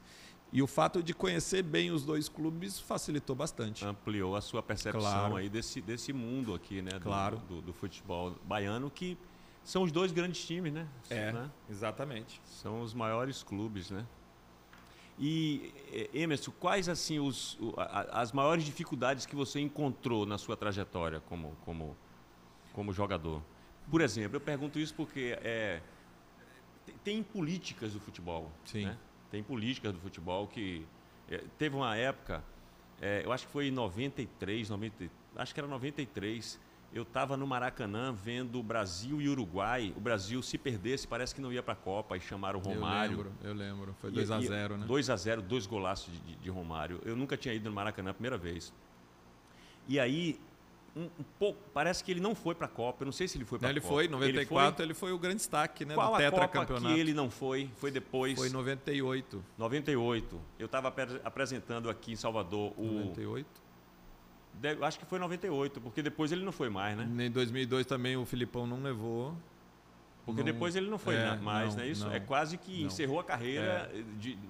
E o fato de conhecer bem os dois clubes facilitou bastante. Ampliou a sua percepção, claro, aí desse mundo aqui, né? Claro. Do futebol baiano, que são os dois grandes times, né? Né? Exatamente. São os maiores clubes, né? E, Emerson, quais assim as maiores dificuldades que você encontrou na sua trajetória como jogador? Por exemplo, eu pergunto isso porque tem políticas do futebol. Sim. Né? Tem políticas do futebol que... teve uma época, eu acho que foi em 93, acho que era 93, eu estava no Maracanã vendo o Brasil e Uruguai. O Brasil, se perdesse, parece que não ia para a Copa, e chamaram o Romário. Eu lembro. Foi 2-0, né? 2-0, 2 golaços de Romário. Eu nunca tinha ido no Maracanã a primeira vez. E aí, um pouco, parece que ele não foi para a Copa. Eu não sei se ele foi para a Copa. Ele foi, em 94 ele foi o grande destaque, né? Qual do tetracampeonato. A Copa que ele não foi? Foi depois? Foi em 98. 98. Eu estava apresentando aqui em Salvador o... 98? Acho que foi 98, porque depois ele não foi mais, né? Em 2002 também o Filipão não levou. Porque depois ele não foi mais, né? Isso é quase que encerrou a carreira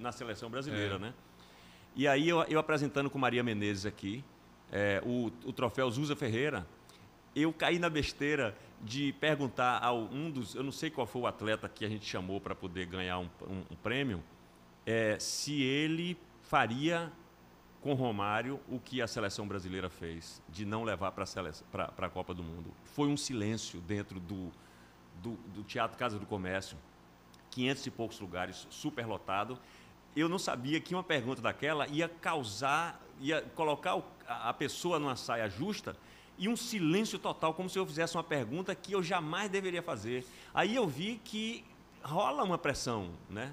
na seleção brasileira, né? E aí eu apresentando com Maria Menezes aqui, o troféu Zusa Ferreira, eu caí na besteira de perguntar a eu não sei qual foi o atleta que a gente chamou para poder ganhar um prêmio, se ele faria com Romário o que a seleção brasileira fez, de não levar para a Copa do Mundo. Foi um silêncio dentro do Teatro Casa do Comércio, 500 e poucos lugares, superlotado. Eu não sabia que uma pergunta daquela ia colocar a pessoa numa saia justa e um silêncio total, como se eu fizesse uma pergunta que eu jamais deveria fazer. Aí eu vi que rola uma pressão, né?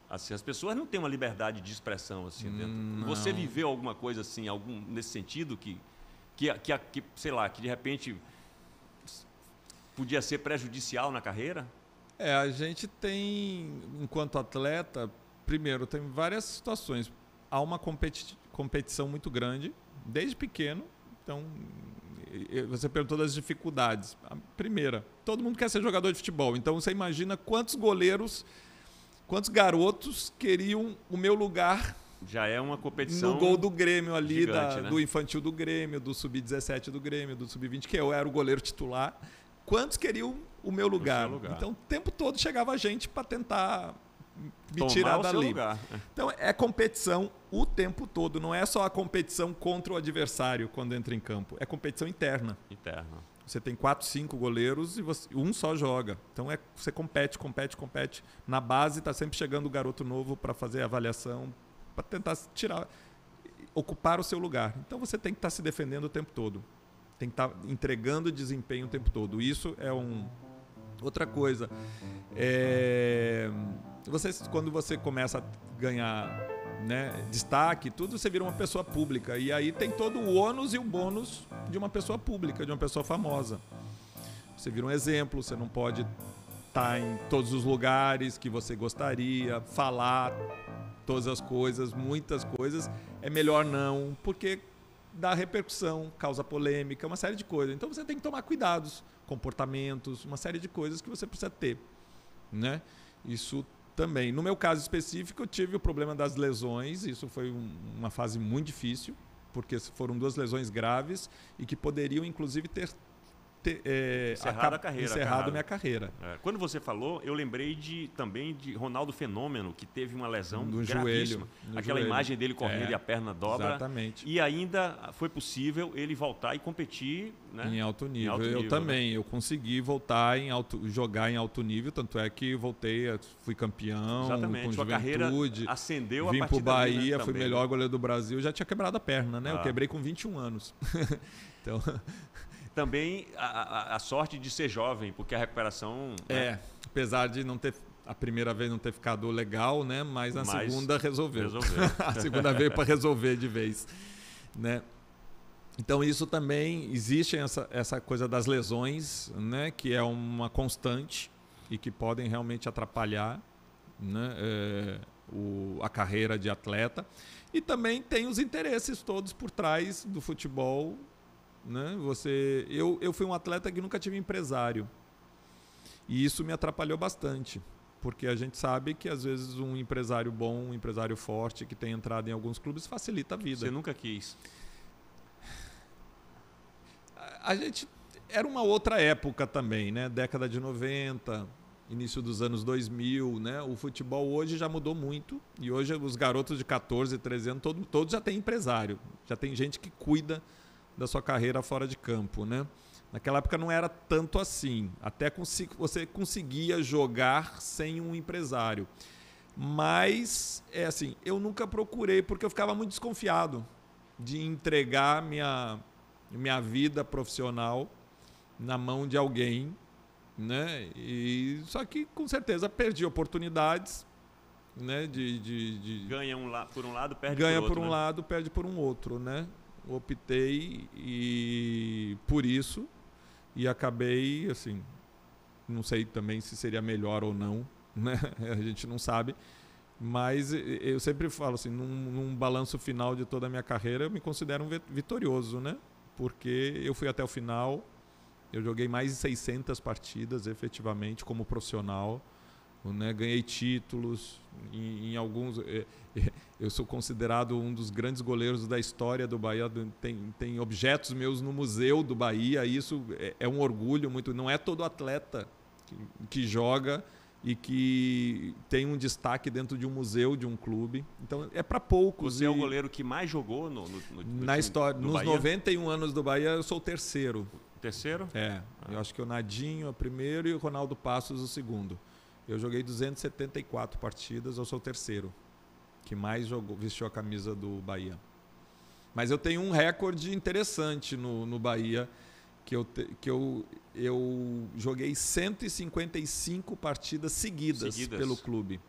Assim, as pessoas não têm uma liberdade de expressão assim dentro. Não. Você viveu alguma coisa assim, nesse sentido que sei lá, que de repente podia ser prejudicial na carreira? A gente tem, enquanto atleta, primeiro, tem várias situações. Há uma competição muito grande, desde pequeno. Então, você perguntou das dificuldades. A primeira, todo mundo quer ser jogador de futebol. Então, você imagina quantos goleiros, quantos garotos queriam o meu lugar. Já é uma competição no gol do Grêmio ali, gigante, né? do infantil do Grêmio, do sub-17 do Grêmio, do sub-20, que eu era o goleiro titular. Quantos queriam o meu lugar? Então, o tempo todo chegava gente para tentar me tirar dali. Então, é competição o tempo todo. Não é só a competição contra o adversário quando entra em campo. É competição interna. Você tem 4, 5 goleiros e um só joga. Então, você compete. Na base, está sempre chegando o garoto novo para fazer a avaliação, para tentar ocupar o seu lugar. Então, você tem que estar se defendendo o tempo todo. Tem que estar entregando desempenho o tempo todo. Isso é outra coisa. Quando você começa a ganhar, né, destaque, tudo, você vira uma pessoa pública. E aí tem todo o ônus e o bônus de uma pessoa pública, de uma pessoa famosa. Você vira um exemplo, você não pode estar em todos os lugares que você gostaria, falar todas as coisas, muitas coisas. É melhor não, porque dá repercussão, causa polêmica, uma série de coisas. Então você tem que tomar cuidados, comportamentos, uma série de coisas que você precisa ter, né? Isso também. No meu caso específico, eu tive o problema das lesões. Isso foi uma fase muito difícil, porque foram 2 lesões graves e que poderiam, inclusive, ter encerrado minha carreira. Quando você falou, eu lembrei também de Ronaldo Fenômeno, que teve uma lesão no gravíssima. Joelho. Aquela imagem dele correndo e a perna dobra. Exatamente. E ainda foi possível ele voltar e competir, né? Em alto nível. Eu também. Né? Eu consegui voltar jogar em alto nível, tanto é que voltei, fui campeão. Exatamente. Com Sua Juventude, carreira ascendeu a vim partir pro Bahia, daí, fui melhor goleiro do Brasil. Já tinha quebrado a perna, né? Eu quebrei com 21 anos. Então... Também a sorte de ser jovem, porque a recuperação... apesar de não ter a primeira vez não ter ficado legal, né? Mas na segunda resolveu. A segunda veio para resolver de vez, né? Então isso também existe essa coisa das lesões, né? Que é uma constante e que podem realmente atrapalhar, né? A carreira de atleta. E também tem os interesses todos por trás do futebol. Né? Eu fui um atleta que nunca tive empresário e isso me atrapalhou bastante, porque a gente sabe que às vezes um empresário bom, um empresário forte que tem entrado em alguns clubes facilita a vida. Você nunca quis? A gente era uma outra época também, né? Década de 90, início dos anos 2000, né? O futebol hoje já mudou muito e hoje os garotos de 14, 13 anos todos já têm empresário, já tem gente que cuida da sua carreira fora de campo, né? Naquela época não era tanto assim. Até você conseguia jogar sem um empresário. Mas, assim, eu nunca procurei porque eu ficava muito desconfiado de entregar minha vida profissional na mão de alguém, né? Só que, com certeza, perdi oportunidades, né? Ganha por um lado, perde ganha por outro. Ganha por um lado, perde por um outro, né? Optei por isso e acabei, assim, não sei também se seria melhor ou não, né? A gente não sabe, mas eu sempre falo assim, num balanço final de toda a minha carreira, eu me considero um vitorioso, né? Porque eu fui até o final, eu joguei mais de 600 partidas efetivamente como profissional, né? Ganhei títulos em alguns. Eu sou considerado um dos grandes goleiros da história do Bahia. Tem objetos meus no museu do Bahia. Isso é um orgulho muito. Não é todo atleta que joga e que tem um destaque dentro de um museu, de um clube. Então é para poucos. Você é o goleiro que mais jogou na história. Nos Bahia? 91 anos do Bahia, eu sou o terceiro. Terceiro? Eu acho que o Nadinho é o primeiro e o Ronaldo Passos o segundo. Eu joguei 274 partidas, eu sou o terceiro que mais vestiu a camisa do Bahia. Mas eu tenho um recorde interessante no Bahia, que eu joguei 155 partidas seguidas pelo clube.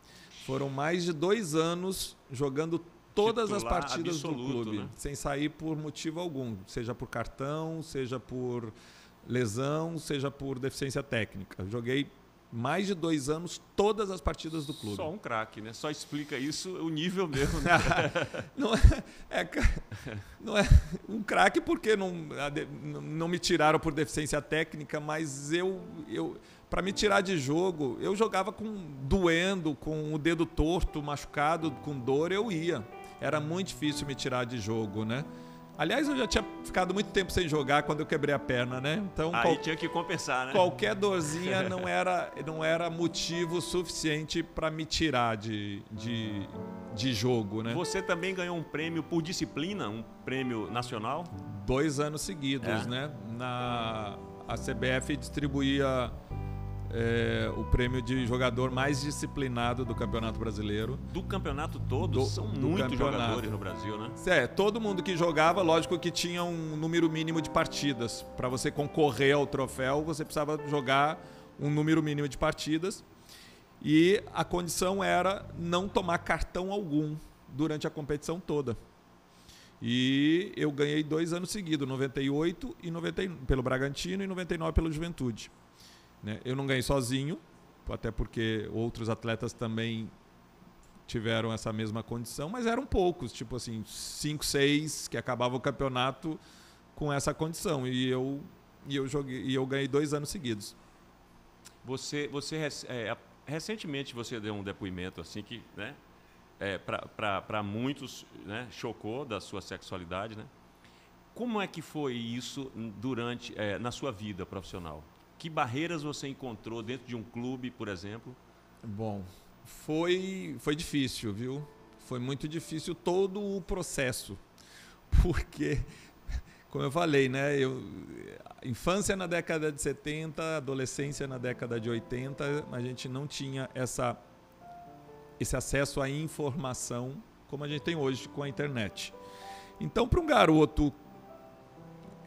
Foram mais de 2 anos jogando todas as partidas absoluto, do clube, né? Sem sair por motivo algum, seja por cartão, seja por lesão, seja por deficiência técnica. Joguei mais de 2 anos, todas as partidas do clube. Só um craque, né? Só explica isso o nível mesmo. Né? não é um craque porque não me tiraram por deficiência técnica, mas para me tirar de jogo, eu jogava doendo, com o dedo torto, machucado, com dor, eu ia. Era muito difícil me tirar de jogo, né? Aliás, eu já tinha ficado muito tempo sem jogar quando eu quebrei a perna, né? Então, aí tinha que compensar, né? Qualquer dorzinha não era motivo suficiente para me tirar de jogo, né? Você também ganhou um prêmio por disciplina, um prêmio nacional? 2 anos seguidos, né? A CBF distribuía o prêmio de jogador mais disciplinado do Campeonato Brasileiro. Do campeonato todo? São muitos jogadores no Brasil, né? Todo mundo que jogava, lógico que tinha um número mínimo de partidas. Para você concorrer ao troféu, você precisava jogar um número mínimo de partidas. E a condição era não tomar cartão algum durante a competição toda. E eu ganhei 2 anos seguidos, 98 e 99 pelo Bragantino e 99 pelo Juventude. Eu não ganhei sozinho, até porque outros atletas também tiveram essa mesma condição, mas eram poucos, tipo assim, 5, 6 que acabavam o campeonato com essa condição. E eu ganhei 2 anos seguidos. Recentemente você deu um depoimento assim que, né, para muitos, né, chocou da sua sexualidade, né? Como é que foi isso na sua vida profissional? Que barreiras você encontrou dentro de um clube, por exemplo? Bom, foi difícil, viu? Foi muito difícil todo o processo, porque, como eu falei, né? Infância na década de 70, adolescência na década de 80, a gente não tinha esse acesso à informação como a gente tem hoje com a internet. Então, para um garoto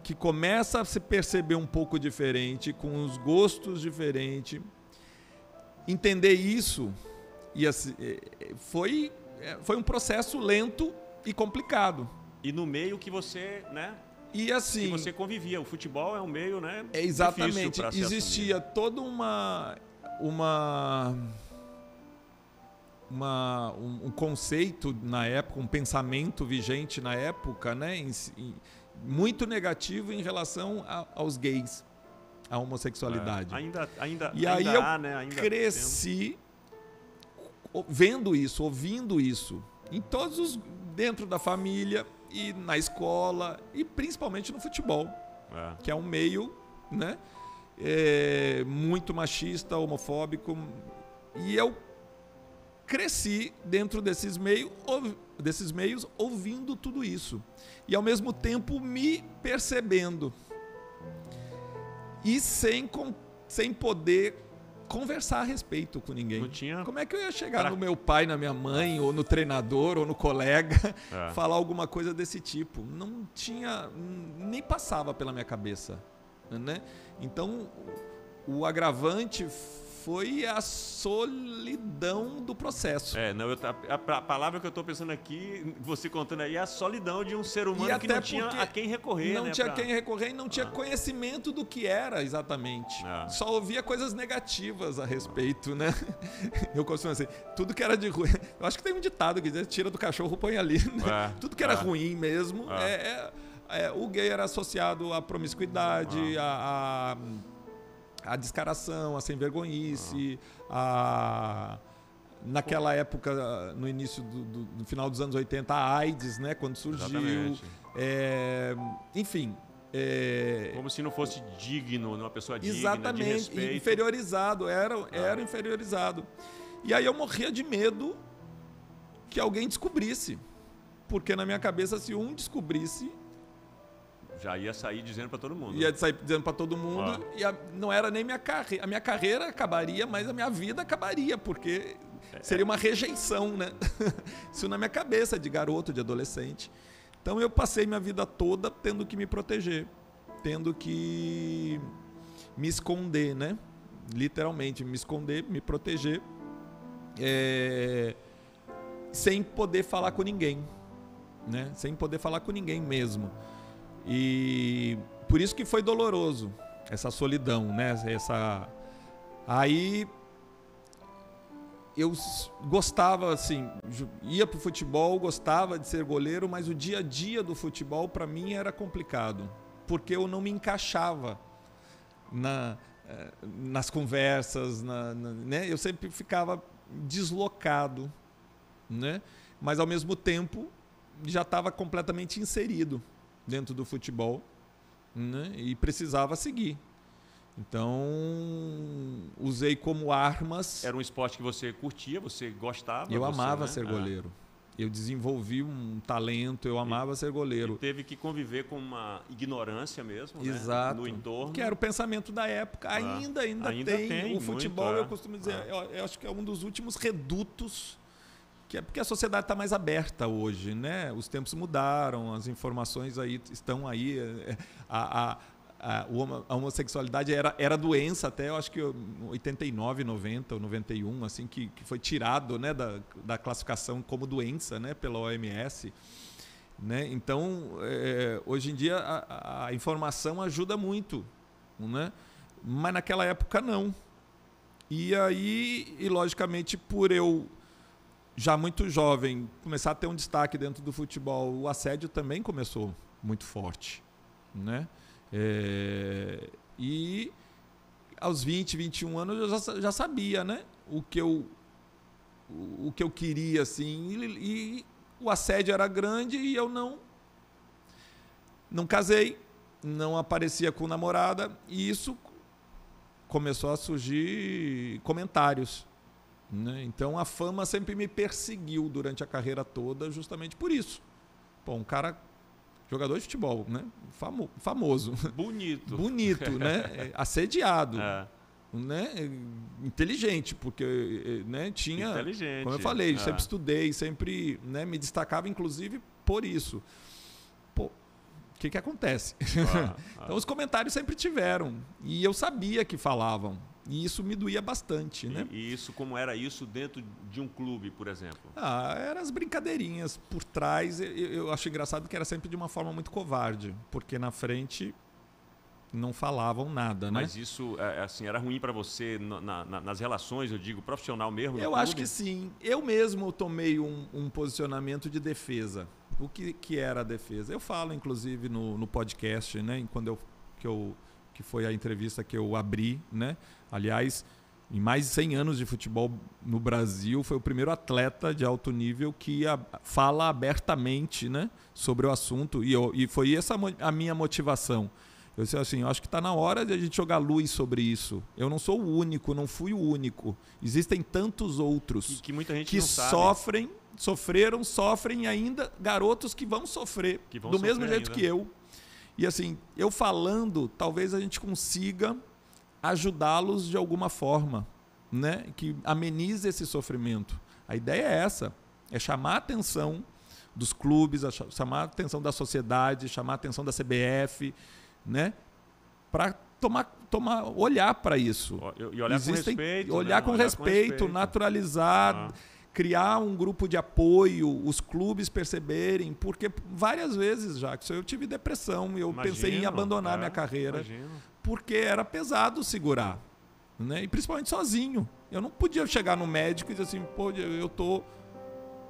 que começa a se perceber um pouco diferente, com os gostos diferentes, entender isso foi um processo lento e complicado. E no meio que você, né? E assim, que você convivia, o futebol é um meio, né? Exatamente. Existia toda um conceito na época, um pensamento vigente na época, né? Muito negativo em relação aos gays, à homossexualidade. E aí eu cresci vendo isso, ouvindo isso, dentro da família e na escola e principalmente no futebol, que é um meio, né, muito machista, homofóbico, e eu cresci dentro desses meios ouvindo tudo isso e ao mesmo tempo me percebendo e sem poder conversar a respeito com ninguém. Como é que eu ia chegar no meu pai, na minha mãe, ou no treinador, ou no colega, falar alguma coisa desse tipo? Não tinha, nem passava pela minha cabeça, né? Então, o agravante foi a solidão do processo. A palavra que eu estou pensando aqui, você contando aí, é a solidão de um ser humano que não tinha a quem recorrer. Não tinha quem recorrer e não tinha conhecimento do que era exatamente. Só ouvia coisas negativas a respeito, né? Eu costumo dizer, tudo que era de ruim... Eu acho que tem um ditado que diz, tira do cachorro, põe ali. Né? Tudo que era ruim mesmo, o gay era associado à promiscuidade, a descaração, a sem-vergonhice, naquela época, no início do final dos anos 80, a AIDS, né, quando surgiu. Enfim. Como se não fosse digno, uma pessoa digna, exatamente, de respeito. Inferiorizado, era inferiorizado. E aí eu morria de medo que alguém descobrisse. Porque na minha cabeça, se um descobrisse... Já ia sair dizendo para todo mundo. Ia sair dizendo para todo mundo. E não era nem minha carreira. A minha carreira acabaria, mas a minha vida acabaria, porque seria uma rejeição, né? Isso na minha cabeça, de garoto, de adolescente. Então eu passei minha vida toda tendo que me proteger, tendo que me esconder, né? Literalmente, me esconder, me proteger, sem poder falar com ninguém, né? Sem poder falar com ninguém mesmo. E por isso que foi doloroso essa solidão, né? Aí eu gostava, assim, ia pro futebol, gostava de ser goleiro, mas o dia a dia do futebol para mim era complicado, porque eu não me encaixava nas conversas, né? Eu sempre ficava deslocado, né? Mas ao mesmo tempo já estava completamente inserido dentro do futebol, né? E precisava seguir. Então, usei como armas... Era um esporte que você curtia, você gostava? Eu amava ser goleiro. Eu desenvolvi um talento, eu amava ser goleiro. E teve que conviver com uma ignorância mesmo, exato, né? No entorno. Que era o pensamento da época. Ainda tem. O futebol, muito, eu costumo dizer, eu acho que é um dos últimos redutos, que é porque a sociedade está mais aberta hoje, né? Os tempos mudaram, as informações aí estão aí. A homossexualidade era doença até, eu acho que 89, 90 ou 91, assim, que foi tirado, né, da classificação como doença, né, pela OMS. Né? Então, hoje em dia, a informação ajuda muito, né? Mas naquela época não. E aí, logicamente, por eu, já muito jovem, começar a ter um destaque dentro do futebol, o assédio também começou muito forte, né? E aos 20, 21 anos eu já sabia, né? o que eu queria, assim, e o assédio era grande e eu não casei, não aparecia com namorada, e isso começou a surgir comentários, né? Então a fama sempre me perseguiu durante a carreira toda justamente por isso. Pô, um cara... jogador de futebol, né? Famoso. Bonito, né? Assediado. Né? Inteligente, porque, né, tinha... Como eu falei, sempre estudei, sempre, né, me destacava, inclusive, por isso. Pô, o que acontece? Então, os comentários sempre tiveram. E eu sabia que falavam. E isso me doía bastante, né? E isso, como era isso dentro de um clube, por exemplo? Eram as brincadeirinhas por trás. Eu acho engraçado que era sempre de uma forma muito covarde, porque na frente não falavam nada, né? Mas isso, assim, era ruim para você nas relações, eu digo, profissional mesmo? Eu acho que sim. Eu mesmo tomei um posicionamento de defesa. O que era a defesa? Eu falo, inclusive, no podcast, né? Quando que foi a entrevista que eu abri, né? Aliás, em mais de 100 anos de futebol no Brasil, foi o primeiro atleta de alto nível que fala abertamente, né, sobre o assunto, e foi essa a minha motivação. Eu disse assim, eu acho que está na hora de a gente jogar luz sobre isso. Eu não sou o único, não fui o único. Existem tantos outros que muita gente que não sabe. sofrem e ainda garotos que vão sofrer do mesmo jeito que eu. E assim, eu falando, talvez a gente consiga ajudá-los de alguma forma, né? Que amenize esse sofrimento. A ideia é essa, é chamar a atenção dos clubes, chamar a atenção da sociedade, chamar a atenção da CBF, né? Para olhar para isso. E olhar com respeito. Olhar com respeito, naturalizar, criar um grupo de apoio, os clubes perceberem, porque várias vezes, Jackson, eu tive depressão, eu pensei em abandonar minha carreira, porque era pesado segurar, né? E principalmente sozinho. Eu não podia chegar no médico e dizer assim, pô, eu tô...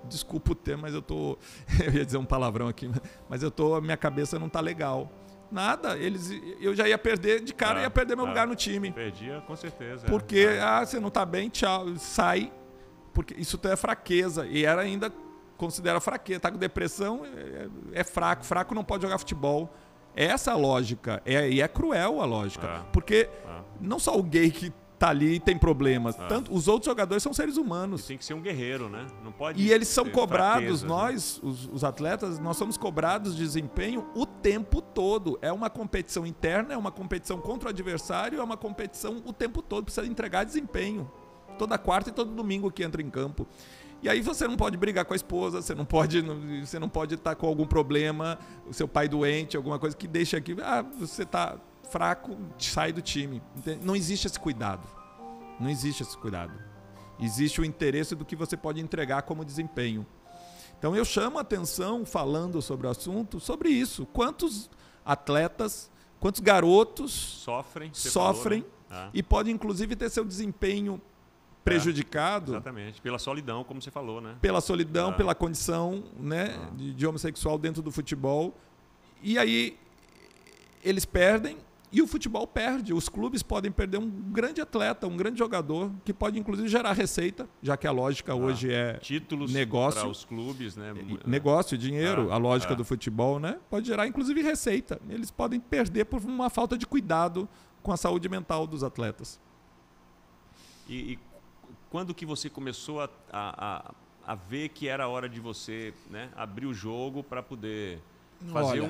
Desculpa o termo, mas eu tô... Eu ia dizer um palavrão aqui, mas minha cabeça não tá legal. Nada, eu já ia perder de cara, ia perder meu lugar no time. Perdia, com certeza. Porque, você não tá bem, tchau, sai. Porque isso é fraqueza, e era ainda considera fraqueza. Tá com depressão, é fraco. Fraco não pode jogar futebol. Essa é a lógica, e é cruel a lógica. Porque não só o gay que tá ali tem problemas, tanto os outros jogadores são seres humanos. E tem que ser um guerreiro, né? Não pode. E eles são cobrados, fraqueza, nós, os atletas, nós somos cobrados de desempenho o tempo todo. É uma competição interna, é uma competição contra o adversário, é uma competição o tempo todo, precisa entregar desempenho. Toda quarta e todo domingo que entra em campo. E aí você não pode brigar com a esposa, você não pode estar com algum problema, o seu pai doente, alguma coisa que deixa aqui, você está fraco, sai do time. Não existe esse cuidado. Não existe esse cuidado. Existe o interesse do que você pode entregar como desempenho. Então eu chamo a atenção, falando sobre o assunto, sobre isso. Quantos atletas, quantos garotos sofrem falou, né? E podem, inclusive, ter seu desempenho prejudicado. Exatamente, pela solidão, como você falou, né? Pela solidão, pela condição, né, de homossexual dentro do futebol. E aí eles perdem e o futebol perde. Os clubes podem perder um grande atleta, um grande jogador, que pode, inclusive, gerar receita, já que a lógica hoje é títulos negócio. Para os clubes, né? Negócio, dinheiro, a lógica do futebol, né? Pode gerar, inclusive, receita. Eles podem perder por uma falta de cuidado com a saúde mental dos atletas. E quando que você começou a ver que era hora de você, né, abrir o jogo para poder fazer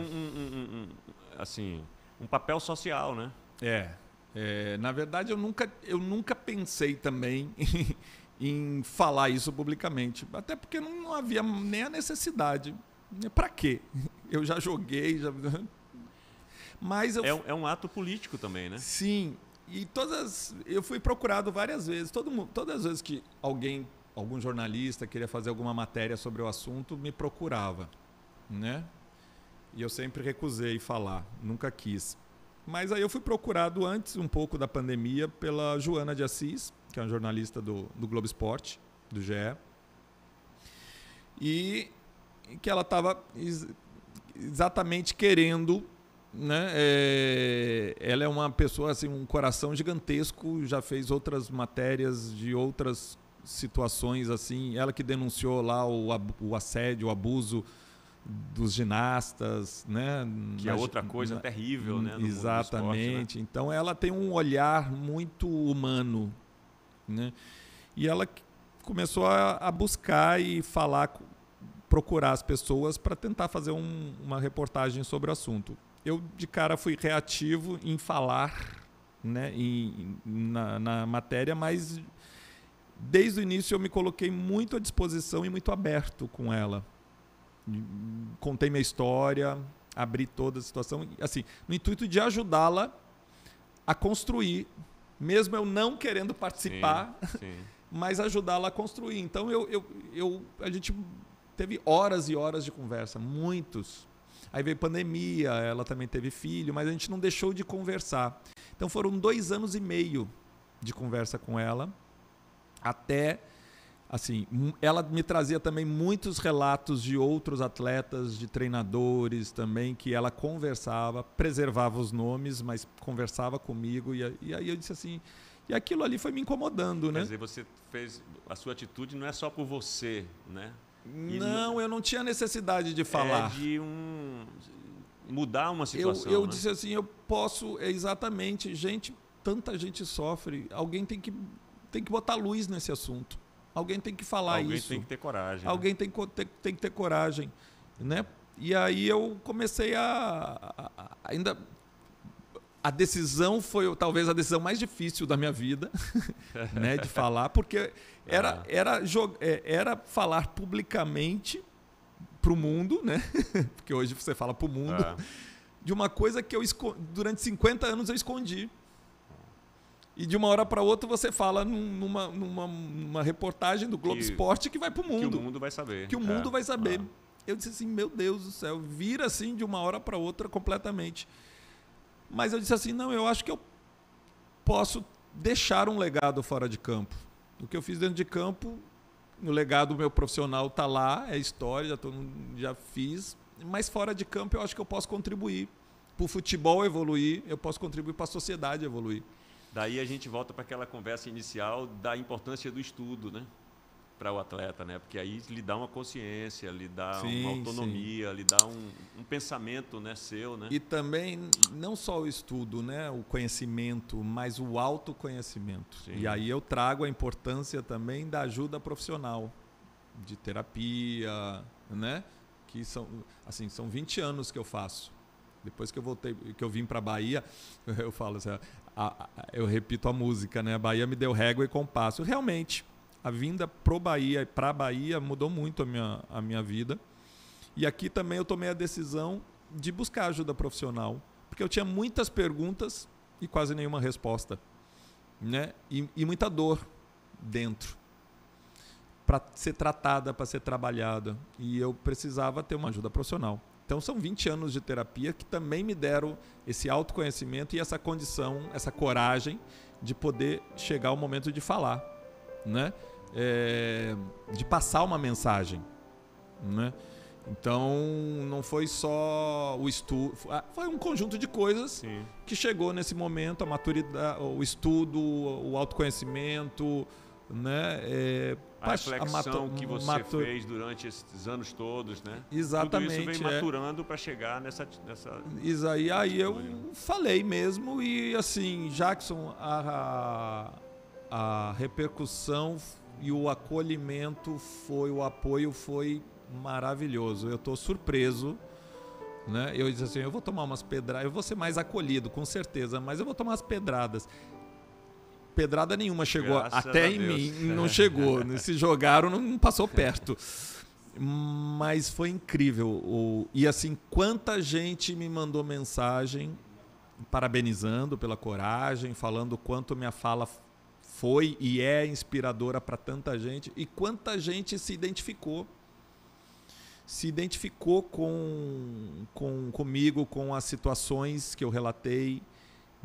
um papel social, né? Na verdade, eu nunca pensei também em falar isso publicamente, até porque não havia nem a necessidade. Para quê? Eu já joguei, mas é um ato político também, né? Sim. E eu fui procurado várias vezes. Todas as vezes que algum jornalista queria fazer alguma matéria sobre o assunto, me procurava, né? E eu sempre recusei falar, nunca quis. Mas aí eu fui procurado antes um pouco da pandemia pela Joana de Assis, que é uma jornalista do Globo Esporte, do GE. E que ela estava exatamente querendo... Né? Ela é uma pessoa, assim, um coração gigantesco, já fez outras matérias de outras situações, assim, ela que denunciou lá o assédio, o abuso dos ginastas, né? Que é outra coisa terrível, né? No exatamente. mundo do esporte, né? Então ela tem um olhar muito humano, né? E ela começou a buscar e procurar as pessoas para tentar fazer uma reportagem sobre o assunto. Eu, de cara, fui reativo em falar, né, na matéria, mas desde o início eu me coloquei muito à disposição e muito aberto com ela. Contei minha história, abri toda a situação, assim, no intuito de ajudá-la a construir, mesmo eu não querendo participar, sim. Mas ajudá-la a construir. Então a gente teve horas e horas de conversa, muitos. Aí veio pandemia, ela também teve filho, mas a gente não deixou de conversar. Então foram 2 anos e meio de conversa com ela, até, assim, ela me trazia também muitos relatos de outros atletas, de treinadores também, que ela conversava, preservava os nomes, mas conversava comigo, e aí eu disse assim, e aquilo ali foi me incomodando, né? Quer dizer, a sua atitude não é só por você, né? Não, eu não tinha necessidade de falar. De mudar uma situação. Eu né? disse assim, eu posso, exatamente, tanta gente sofre, alguém tem que botar luz nesse assunto. Alguém tem que falar isso. Alguém tem que ter coragem. Alguém tem que ter coragem, né? E aí eu comecei ainda... A decisão foi talvez a decisão mais difícil da minha vida, né, de falar, porque era falar publicamente para o mundo, né? Porque hoje você fala para o mundo, de uma coisa que durante 50 anos eu escondi. E de uma hora para outra você fala numa reportagem do Globo Esporte que vai para o mundo. Que o mundo vai saber. Que o mundo vai saber. Eu disse assim, meu Deus do céu, vira assim de uma hora para outra completamente. Mas eu disse assim, não, eu acho que eu posso deixar um legado fora de campo. O que eu fiz dentro de campo, o legado meu profissional está lá, é história, já fiz. Mas fora de campo eu acho que eu posso contribuir para o futebol evoluir, eu posso contribuir para a sociedade evoluir. Daí a gente volta para aquela conversa inicial da importância do estudo, né? Para o atleta, né? Porque aí lhe dá uma consciência, lhe dá uma autonomia, lhe dá um pensamento, né, seu, né? E também não só o estudo, né, o conhecimento, mas o autoconhecimento. Sim. E aí eu trago a importância também da ajuda profissional, de terapia, né? Que são 20 anos que eu faço. Depois que eu vim para a Bahia, eu falo assim, eu repito a música, né? A Bahia me deu régua e compasso. Realmente, a vinda para a Bahia mudou muito a minha vida. E aqui também eu tomei a decisão de buscar ajuda profissional, porque eu tinha muitas perguntas e quase nenhuma resposta, né? E muita dor dentro para ser tratada, para ser trabalhada. E eu precisava ter uma ajuda profissional. Então são 20 anos de terapia que também me deram esse autoconhecimento e essa condição, essa coragem de poder chegar ao momento de falar, né? De passar uma mensagem, né? Então não foi só o estudo, foi um conjunto de coisas. Sim. Que chegou nesse momento, a maturidade, o estudo, o autoconhecimento, né? A reflexão que você fez durante esses anos todos, né? Exatamente. Tudo isso vem maturando para chegar nessa... E aí eu falei mesmo e assim, Jackson, a repercussão e o acolhimento o apoio foi maravilhoso. Eu estou surpreso, né? Eu disse assim, eu vou tomar umas pedradas, eu vou ser mais acolhido, com certeza, mas eu vou tomar umas pedradas. Pedrada nenhuma chegou até em mim, não chegou. Se jogaram, não passou perto. Mas foi incrível. E assim, quanta gente me mandou mensagem parabenizando pela coragem, falando o quanto minha fala foi e é inspiradora para tanta gente. E quanta gente se identificou. Se identificou comigo, com as situações que eu relatei.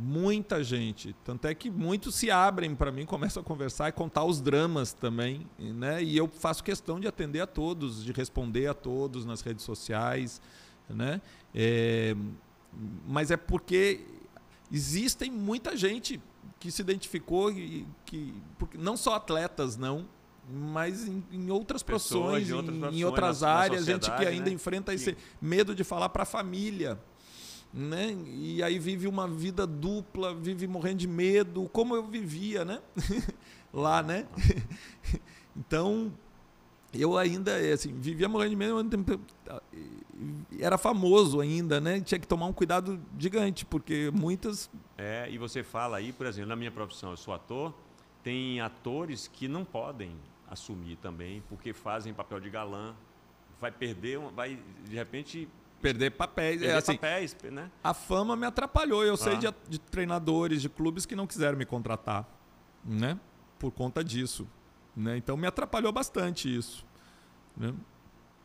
Muita gente, tanto é que muitos se abrem para mim, começam a conversar e contar os dramas também, né? E eu faço questão de atender a todos, de responder a todos nas redes sociais, né? Mas é porque existem muita gente que se identificou, porque não só atletas, não, mas em outras profissões, em outras áreas, gente que ainda enfrenta esse medo de falar para a família. Né? E aí vive uma vida dupla, vive morrendo de medo, como eu vivia, né? Lá, né? Então, eu ainda assim, vivia morrendo de medo, mas era famoso ainda, né? Tinha que tomar um cuidado gigante, porque muitas... E você fala aí, por exemplo, na minha profissão, eu sou ator, tem atores que não podem assumir também, porque fazem papel de galã, vai perder, vai de repente... Perder papéis. Papéis, né? A fama me atrapalhou. Eu sei de treinadores, de clubes que não quiseram me contratar, né? Por conta disso. Né? Então me atrapalhou bastante isso. Né?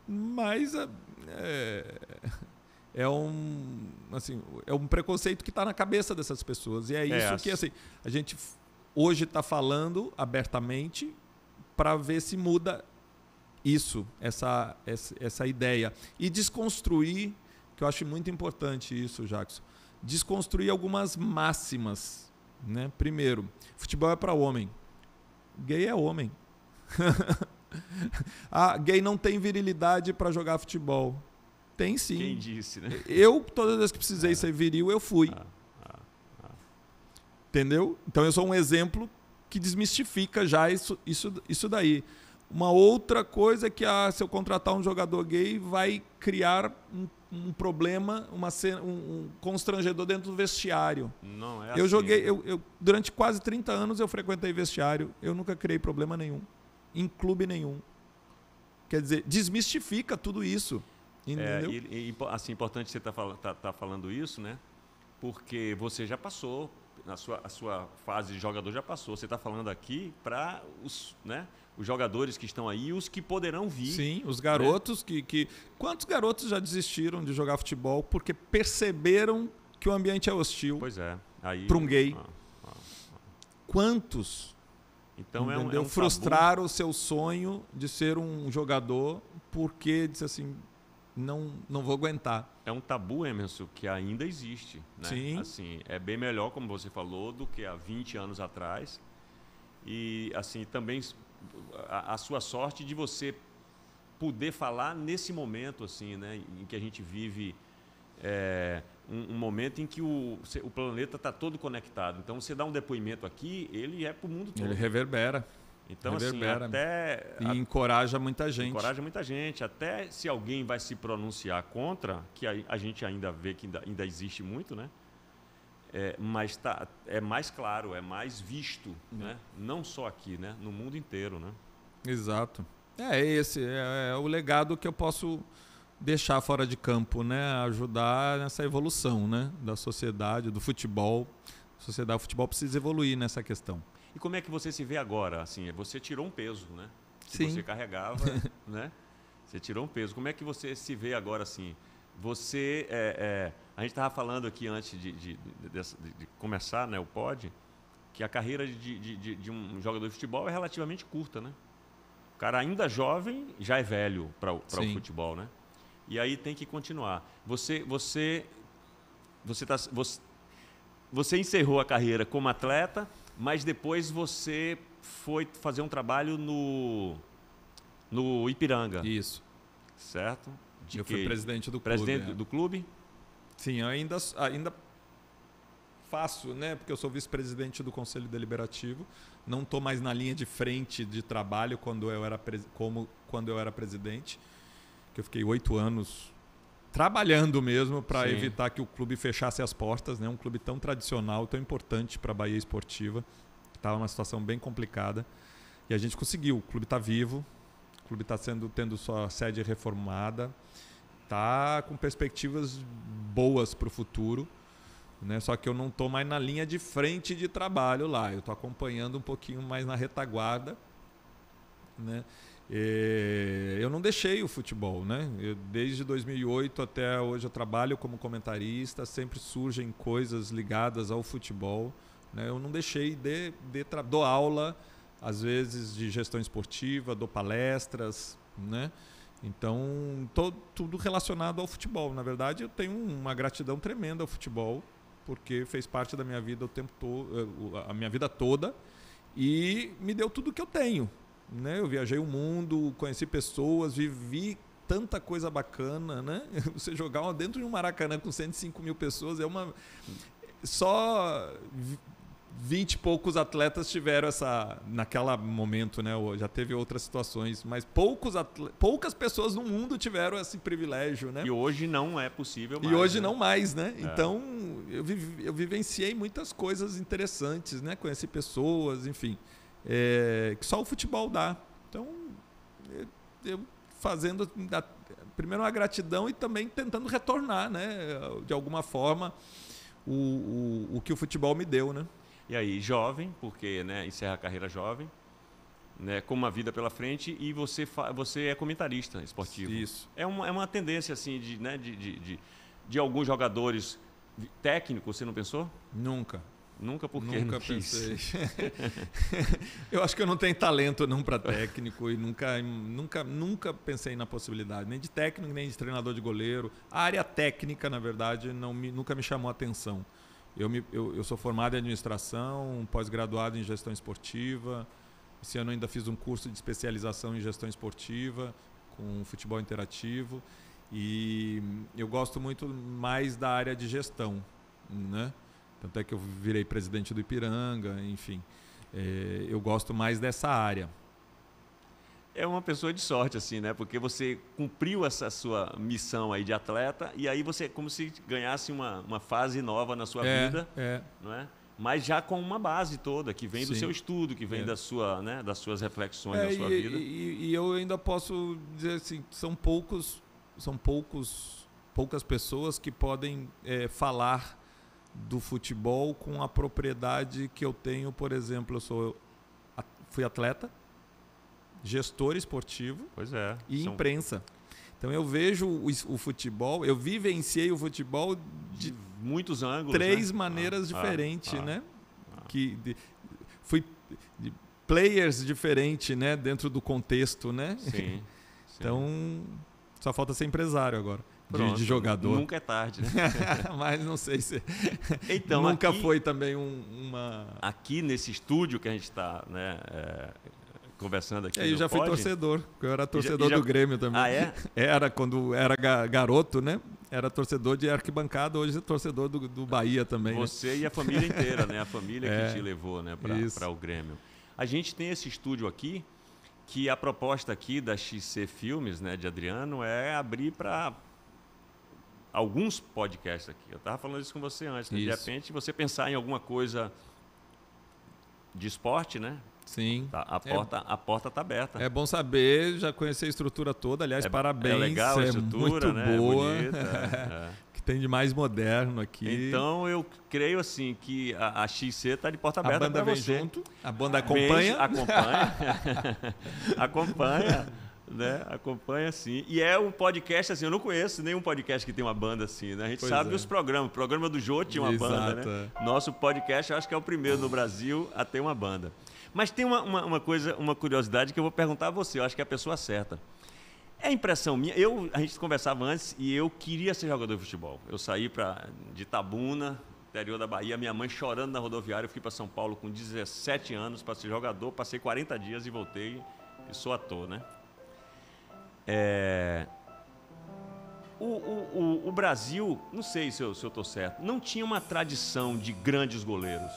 Mas é um preconceito que está na cabeça dessas pessoas. E é isso que assim, a gente hoje está falando abertamente para ver se muda isso, essa ideia. E desconstruir, que eu acho muito importante isso, Jackson, desconstruir algumas máximas. Né? Primeiro, futebol é para homem. Gay é homem. Gay não tem virilidade para jogar futebol. Tem sim. Quem disse, né? Eu, todas as vezes que precisei ser viril, eu fui. Entendeu? Então eu sou um exemplo que desmistifica já isso daí. Uma outra coisa é que se eu contratar um jogador gay, vai criar um problema, um constrangedor dentro do vestiário. Não é eu assim. Joguei, durante quase 30 anos eu frequentei vestiário, eu nunca criei problema nenhum, em clube nenhum. Quer dizer, desmistifica tudo isso. Entendeu? Assim, importante você tá falando isso, né? Porque você já passou, a sua fase de jogador já passou. Você está falando aqui para os jogadores que estão aí e os que poderão vir. Sim, os garotos que... Quantos garotos já desistiram de jogar futebol porque perceberam que o ambiente é hostil? Pois é. Para um gay. Quantos? Então frustraram o seu sonho de ser um jogador porque disse assim, não vou aguentar. É um tabu, Emerson, que ainda existe. Né? Sim. Assim, é bem melhor, como você falou, do que há 20 anos atrás. E assim, também... A sua sorte de você poder falar nesse momento assim, né, em que a gente vive um momento em que o planeta está todo conectado. Então, você dá um depoimento aqui, ele é para o mundo todo. Ele reverbera. Então, reverbera. Assim, e encoraja muita gente. Encoraja muita gente. Até se alguém vai se pronunciar contra, que a gente ainda vê que ainda existe muito, né? Mas é mais claro, é mais visto, né? Não só aqui, né? No mundo inteiro, né? Exato. Esse é o legado que eu posso deixar fora de campo, né? Ajudar nessa evolução, né? Da sociedade, do futebol. O futebol precisa evoluir nessa questão. E como é que você se vê agora? Assim, você tirou um peso, né? Que Sim. você carregava, né? Você tirou um peso. Como é que você se vê agora, assim, você... a gente estava falando aqui antes de começar, né, o pod, que a carreira de um jogador de futebol é relativamente curta, né? O cara ainda jovem já é velho para o futebol, né? E aí tem que continuar. Você encerrou a carreira como atleta, mas depois você foi fazer um trabalho no Ipiranga. Isso. Certo? Eu fui presidente do clube. Presidente do clube? Sim, eu ainda faço, né? Porque eu sou vice-presidente do Conselho Deliberativo. Não estou mais na linha de frente de trabalho quando eu era presidente. Que eu fiquei 8 anos trabalhando mesmo para evitar que o clube fechasse as portas, né? Um clube tão tradicional, tão importante para a Bahia Esportiva. Estava numa situação bem complicada. E a gente conseguiu. O clube está vivo. O clube está tendo sua sede reformada. Está com perspectivas boas para o futuro. Né? Só que eu não estou mais na linha de frente de trabalho lá. Eu estou acompanhando um pouquinho mais na retaguarda. Né? Eu não deixei o futebol. Né? Desde 2008 até hoje eu trabalho como comentarista. Sempre surgem coisas ligadas ao futebol. Né? Eu não deixei dou aula, às vezes, de gestão esportiva, dou palestras. Né? Então, tudo relacionado ao futebol. Na verdade, eu tenho uma gratidão tremenda ao futebol, porque fez parte da minha vida o tempo todo, a minha vida toda, e me deu tudo que eu tenho. Né? Eu viajei o mundo, conheci pessoas, vivi tanta coisa bacana. Né? Você jogar dentro de um Maracanã com 105 mil pessoas só 20 e poucos atletas tiveram naquele momento, né? Já teve outras situações, mas poucas pessoas no mundo tiveram esse privilégio, né? E hoje não é possível mais. E hoje não mais, né? Então, eu vivenciei muitas coisas interessantes, né? Conheci pessoas, enfim, que só o futebol dá. Então, eu fazendo primeiro uma gratidão e também tentando retornar, né? De alguma forma, o que o futebol me deu, né? E aí, jovem, porque, né, encerra a carreira jovem, né, com uma vida pela frente, e você é comentarista esportivo. Isso. É uma tendência assim de alguns jogadores técnicos, você não pensou? Nunca. Nunca, por quê? Nunca pensei. Eu acho que eu não tenho talento não para técnico e nunca pensei na possibilidade, nem de técnico, nem de treinador de goleiro. A área técnica, na verdade, nunca me chamou a atenção. Eu sou formado em administração, pós-graduado em gestão esportiva. Esse ano ainda fiz um curso de especialização em gestão esportiva com futebol interativo. E eu gosto muito mais da área de gestão, né? Tanto é que eu virei presidente do Ipiranga, enfim. Eu gosto mais dessa área. É uma pessoa de sorte, assim, né? Porque você cumpriu essa sua missão aí de atleta e aí você como se ganhasse uma fase nova na sua vida, não é? Mas já com uma base toda, que vem do seu estudo, que vem das suas reflexões da sua vida. E eu ainda posso dizer assim, são poucas pessoas que podem falar do futebol com a propriedade que eu tenho. Por exemplo, fui atleta, gestor esportivo e imprensa. Então eu vejo o futebol, eu vivenciei o futebol de muitos ângulos, 3 maneiras diferentes, né? Fui de players diferentes, né? Dentro do contexto, né? Sim. Então só falta ser empresário agora. Pronto, de jogador. Nunca é tarde, né? Mas não sei se... Então, nunca foi também uma... Aqui nesse estúdio que a gente está, né, conversando aqui. Eu já fui torcedor, eu era torcedor do Grêmio também. Ah, é? Era quando era garoto, né? Era torcedor de arquibancada, hoje é torcedor do Bahia também. Você, né? E a família inteira, né? A família que te levou, né, para o Grêmio. A gente tem esse estúdio aqui, que a proposta aqui da XC Filmes, né, de Adriano, é abrir para alguns podcasts aqui. Eu estava falando isso com você antes, né? De repente você pensar em alguma coisa de esporte, né? Sim. A porta está aberta. É bom saber, já conhecer a estrutura toda. Aliás, parabéns. É legal a estrutura, muito né? Boa. Bonita, que tem de mais moderno aqui. Então eu creio assim que a XC está de porta aberta para você. Junto. A banda acompanha. Acompanha. né? Acompanha sim. E é um podcast assim, eu não conheço nenhum podcast que tem uma banda assim, né? A gente sabe os programas. O programa do Jô tinha uma banda, né? Nosso podcast, eu acho que é o primeiro no Brasil a ter uma banda. Mas tem uma coisa, uma curiosidade que eu vou perguntar a você, eu acho que é a pessoa certa. É impressão minha, a gente conversava antes e eu queria ser jogador de futebol. Eu saí de Itabuna, interior da Bahia, minha mãe chorando na rodoviária, eu fui para São Paulo com 17 anos para ser jogador, passei 40 dias e voltei e sou ator, né? O Brasil, não sei se eu estou certo, não tinha uma tradição de grandes goleiros.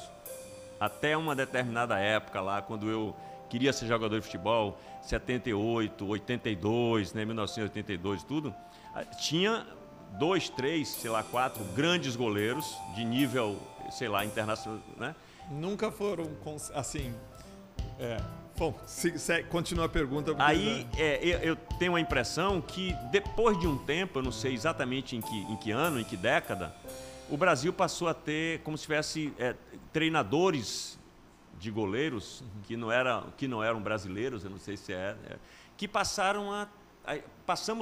Até uma determinada época lá, quando eu queria ser jogador de futebol, 78, 82, né, 1982 tudo, tinha 2, 3, sei lá, 4 grandes goleiros de nível, sei lá, internacional, né? Nunca foram, assim... Bom, continua a pergunta. Aí eu tenho a impressão que depois de um tempo, eu não sei exatamente em que ano, em que década, o Brasil passou a ter como se tivesse treinadores de goleiros que não eram brasileiros, eu não sei se que passamos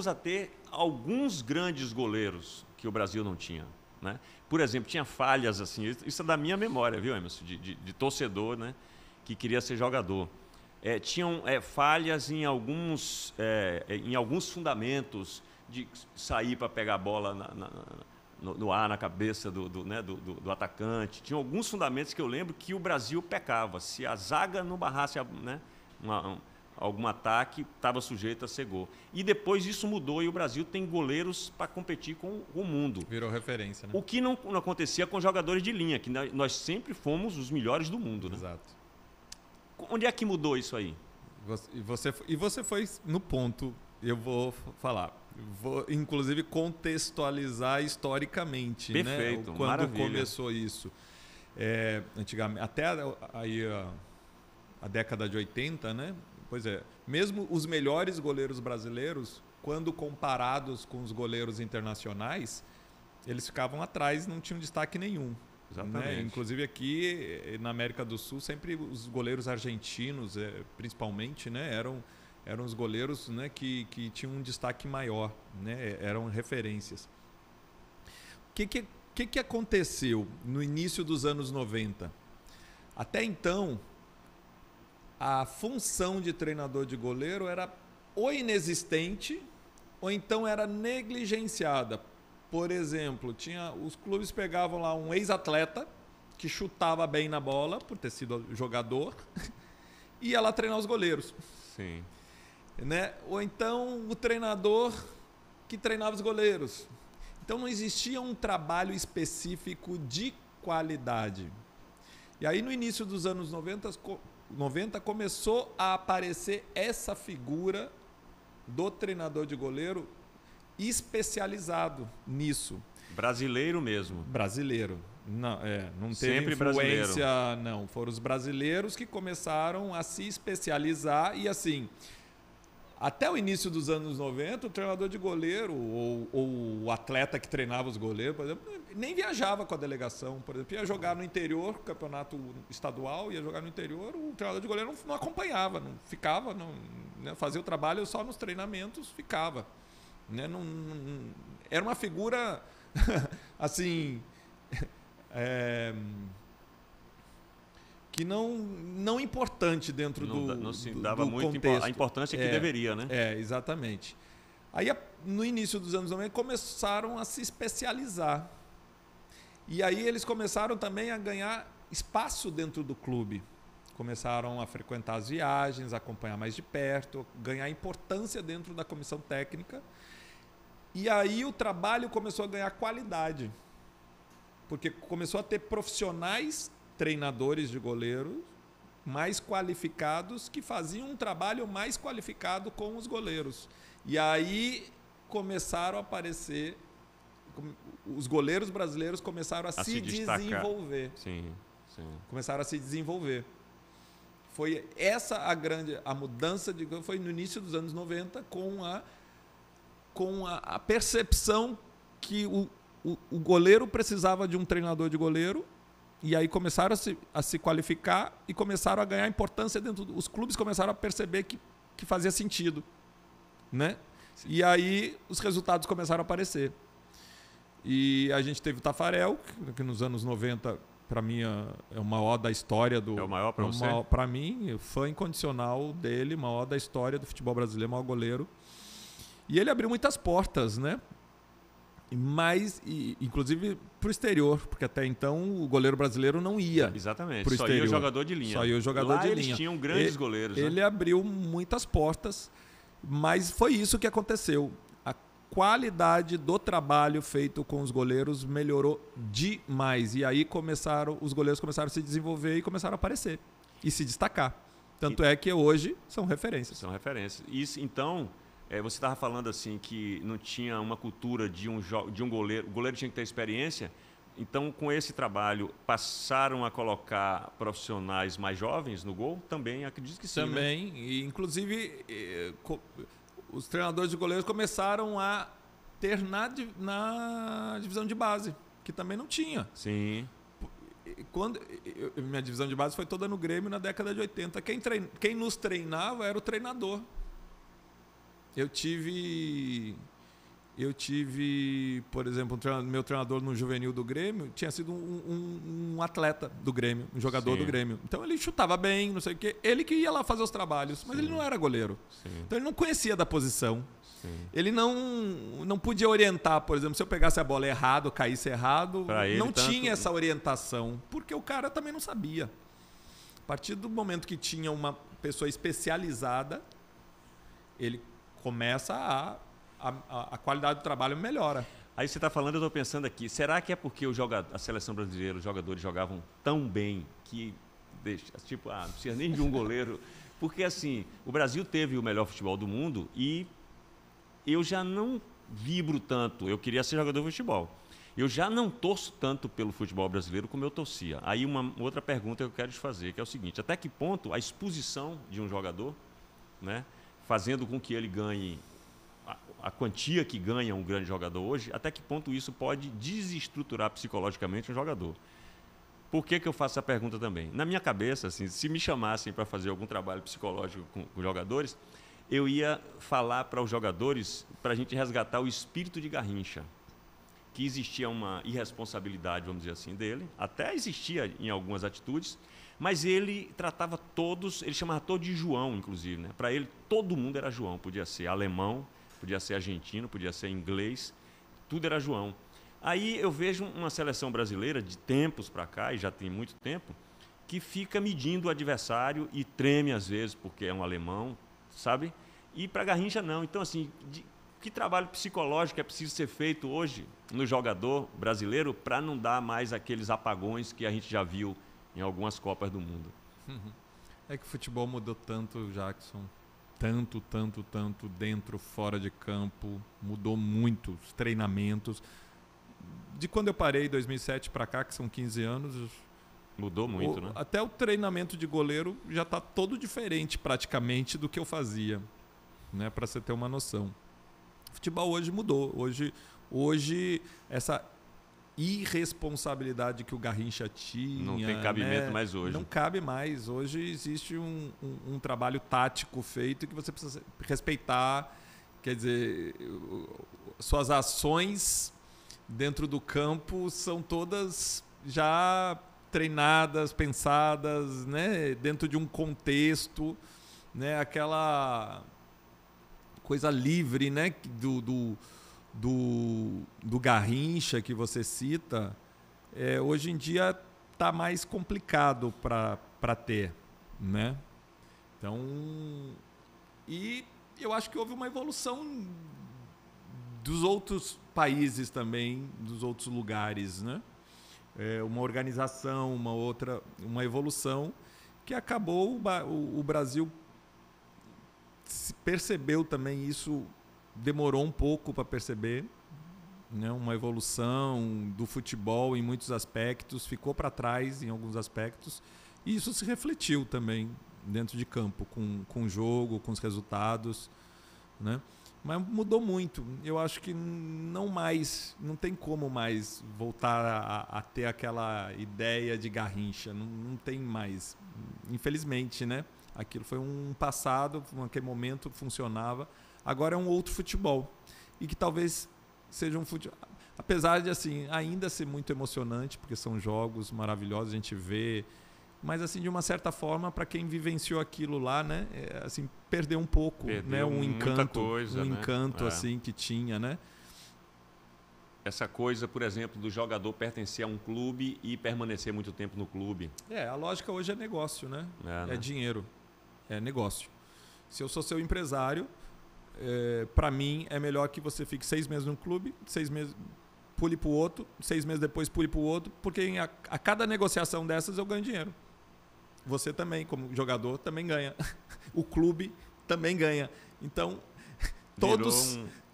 a ter alguns grandes goleiros que o Brasil não tinha, né? Por exemplo, tinha falhas assim, isso é da minha memória, viu, Emerson, de torcedor, né, que queria ser jogador. Tinham falhas em alguns fundamentos de sair para pegar a bola no ar, na cabeça do atacante. Tinha alguns fundamentos que eu lembro que o Brasil pecava. Se a zaga não barrasse, né, algum ataque, estava sujeito a ser gol. E depois isso mudou e o Brasil tem goleiros para competir com o mundo. Virou referência, né? O que não acontecia com jogadores de linha, que nós sempre fomos os melhores do mundo, né? Exato. Onde é que mudou isso aí? E você foi no ponto, eu vou falar. Vou, inclusive, contextualizar historicamente. Perfeito, né? Quando maravilha. começou isso. Antigamente, até aí a década de 80, né? Pois é, mesmo os melhores goleiros brasileiros, quando comparados com os goleiros internacionais, eles ficavam atrás, não tinham destaque nenhum. Exatamente. Né? Inclusive aqui na América do Sul, sempre os goleiros argentinos, principalmente, né, eram os goleiros, né, que tinham um destaque maior, né, eram referências. O que aconteceu no início dos anos 90? Até então, a função de treinador de goleiro era ou inexistente ou então era negligenciada. Por exemplo, os clubes pegavam lá um ex-atleta que chutava bem na bola, por ter sido jogador, e ia lá treinar os goleiros. Sim. Né? Ou então o treinador que treinava os goleiros. Então não existia um trabalho específico de qualidade. E aí no início dos anos 90 começou a aparecer essa figura do treinador de goleiro especializado nisso. Brasileiro mesmo. Brasileiro. Não teve sempre influência, brasileiro. Não. Foram os brasileiros que começaram a se especializar e assim, até o início dos anos 90, o treinador de goleiro ou o atleta que treinava os goleiros, por exemplo, nem viajava com a delegação. Por exemplo, ia jogar no interior, campeonato estadual, ia jogar no interior, o treinador de goleiro não acompanhava, não ficava, né, fazia o trabalho só nos treinamentos, ficava. Né? Era uma figura assim que não importante dentro não se dava do muito contexto. A importância que deveria, né? Exatamente. Aí no início dos anos 90 começaram a se especializar e aí eles começaram também a ganhar espaço dentro do clube. Começaram a frequentar as viagens, acompanhar mais de perto, ganhar importância dentro da comissão técnica. E aí o trabalho começou a ganhar qualidade, porque começou a ter profissionais treinadores de goleiros mais qualificados que faziam um trabalho mais qualificado com os goleiros. E aí começaram a aparecer, os goleiros brasileiros começaram a se desenvolver. Sim. Começaram a se desenvolver. Foi essa a mudança, foi no início dos anos 90 com a percepção que o goleiro precisava de um treinador de goleiro e aí começaram a se qualificar e começaram a ganhar importância dentro os clubes começaram a perceber que fazia sentido. né? E aí os resultados começaram a aparecer. E a gente teve o Tafarel, que nos anos 90, para mim, é o maior da história do... É o maior para você? Para mim, fã incondicional dele, o maior da história do futebol brasileiro, o maior goleiro. E ele abriu muitas portas, né? Mas, inclusive, para o exterior, porque até então o goleiro brasileiro não ia. Exatamente, só ia o jogador de linha. Só ia o jogador de linha. Eles tinham grandes goleiros. Ele abriu muitas portas, mas foi isso que aconteceu. A qualidade do trabalho feito com os goleiros melhorou demais. E aí os goleiros começaram a se desenvolver e começaram a aparecer e se destacar. Tanto é que hoje são referências. São referências. Isso, então... você estava falando assim que não tinha uma cultura de um goleiro. O goleiro tinha que ter experiência. Então, com esse trabalho, passaram a colocar profissionais mais jovens no gol? Também, acredito que sim. Também. Né? E, inclusive, os treinadores de goleiros começaram a ter na divisão de base, que também não tinha. Sim. Minha divisão de base foi toda no Grêmio na década de 80. Quem nos treinava era o treinador. Eu tive, por exemplo, meu treinador no juvenil do Grêmio tinha sido um atleta do Grêmio, um jogador do Grêmio. Então ele chutava bem, não sei o quê. Ele que ia lá fazer os trabalhos, mas ele não era goleiro. Sim. Então ele não conhecia da posição. Sim. Ele não podia orientar, por exemplo, se eu pegasse a bola errado, caísse errado, não tinha essa orientação, porque o cara também não sabia. A partir do momento que tinha uma pessoa especializada, ele começa a qualidade do trabalho melhora. Aí você está falando, eu estou pensando aqui, será que é porque a seleção brasileira, os jogadores jogavam tão bem que, não precisa nem de um goleiro? Porque assim, o Brasil teve o melhor futebol do mundo e eu já não vibro tanto, eu queria ser jogador de futebol. Eu já não torço tanto pelo futebol brasileiro como eu torcia. Aí uma outra pergunta que eu quero te fazer, que é o seguinte, até que ponto a exposição de um jogador, né, fazendo com que ele ganhe a quantia que ganha um grande jogador hoje, até que ponto isso pode desestruturar psicologicamente um jogador? Por que eu faço essa pergunta também? Na minha cabeça, assim, se me chamassem para fazer algum trabalho psicológico com jogadores, eu ia falar para os jogadores para a gente resgatar o espírito de Garrincha, que existia uma irresponsabilidade, vamos dizer assim, dele, até existia em algumas atitudes, mas ele tratava todos, ele chamava todos de João, inclusive, né? Para ele, todo mundo era João. Podia ser alemão, podia ser argentino, podia ser inglês, tudo era João. Aí eu vejo uma seleção brasileira de tempos para cá, e já tem muito tempo, que fica medindo o adversário e treme às vezes porque é um alemão, sabe? E para Garrincha não. Então, assim, que trabalho psicológico é preciso ser feito hoje no jogador brasileiro para não dar mais aqueles apagões que a gente já viu em algumas Copas do Mundo? É que o futebol mudou tanto, Jackson. Tanto, dentro, fora de campo. Mudou muito os treinamentos. De quando eu parei, em 2007 para cá, que são 15 anos... Mudou muito, né? Até o treinamento de goleiro já está todo diferente, praticamente, do que eu fazia. Né? Para você ter uma noção. O futebol hoje mudou. Hoje essa... irresponsabilidade que o Garrincha tinha. Não tem cabimento, né? Mais hoje. Não cabe mais. Hoje existe um trabalho tático feito que você precisa respeitar. Quer dizer, suas ações dentro do campo são todas já treinadas, pensadas, né? Dentro de um contexto, né? Aquela coisa livre, né? Do Garrincha que você cita, hoje em dia está mais complicado para ter, né? Então, e eu acho que houve uma evolução dos outros países também, dos outros lugares, né? Uma organização, uma evolução que acabou o Brasil percebeu também isso. Demorou um pouco para perceber, né? Uma evolução do futebol em muitos aspectos, ficou para trás em alguns aspectos, e isso se refletiu também dentro de campo, com o jogo, com os resultados, né? Mas mudou muito. Eu acho que não tem como mais voltar a ter aquela ideia de Garrincha, não tem mais, infelizmente, né? Aquilo foi um passado, naquele momento funcionava. Agora é um outro futebol. E que talvez seja um futebol... Apesar de, assim, ainda ser muito emocionante, porque são jogos maravilhosos, a gente vê... Mas, assim, de uma certa forma, para quem vivenciou aquilo lá, né? Assim, perdeu um pouco, né? Um encanto, assim, que tinha, né? Essa coisa, por exemplo, do jogador pertencer a um clube e permanecer muito tempo no clube. A lógica hoje é negócio, né? É dinheiro, é negócio. Se eu sou seu empresário, para mim é melhor que você fique 6 meses no clube, 6 meses pule para o outro, 6 meses depois pule para o outro, porque a cada negociação dessas eu ganho dinheiro. Você também, como jogador, também ganha. O clube também ganha. Então,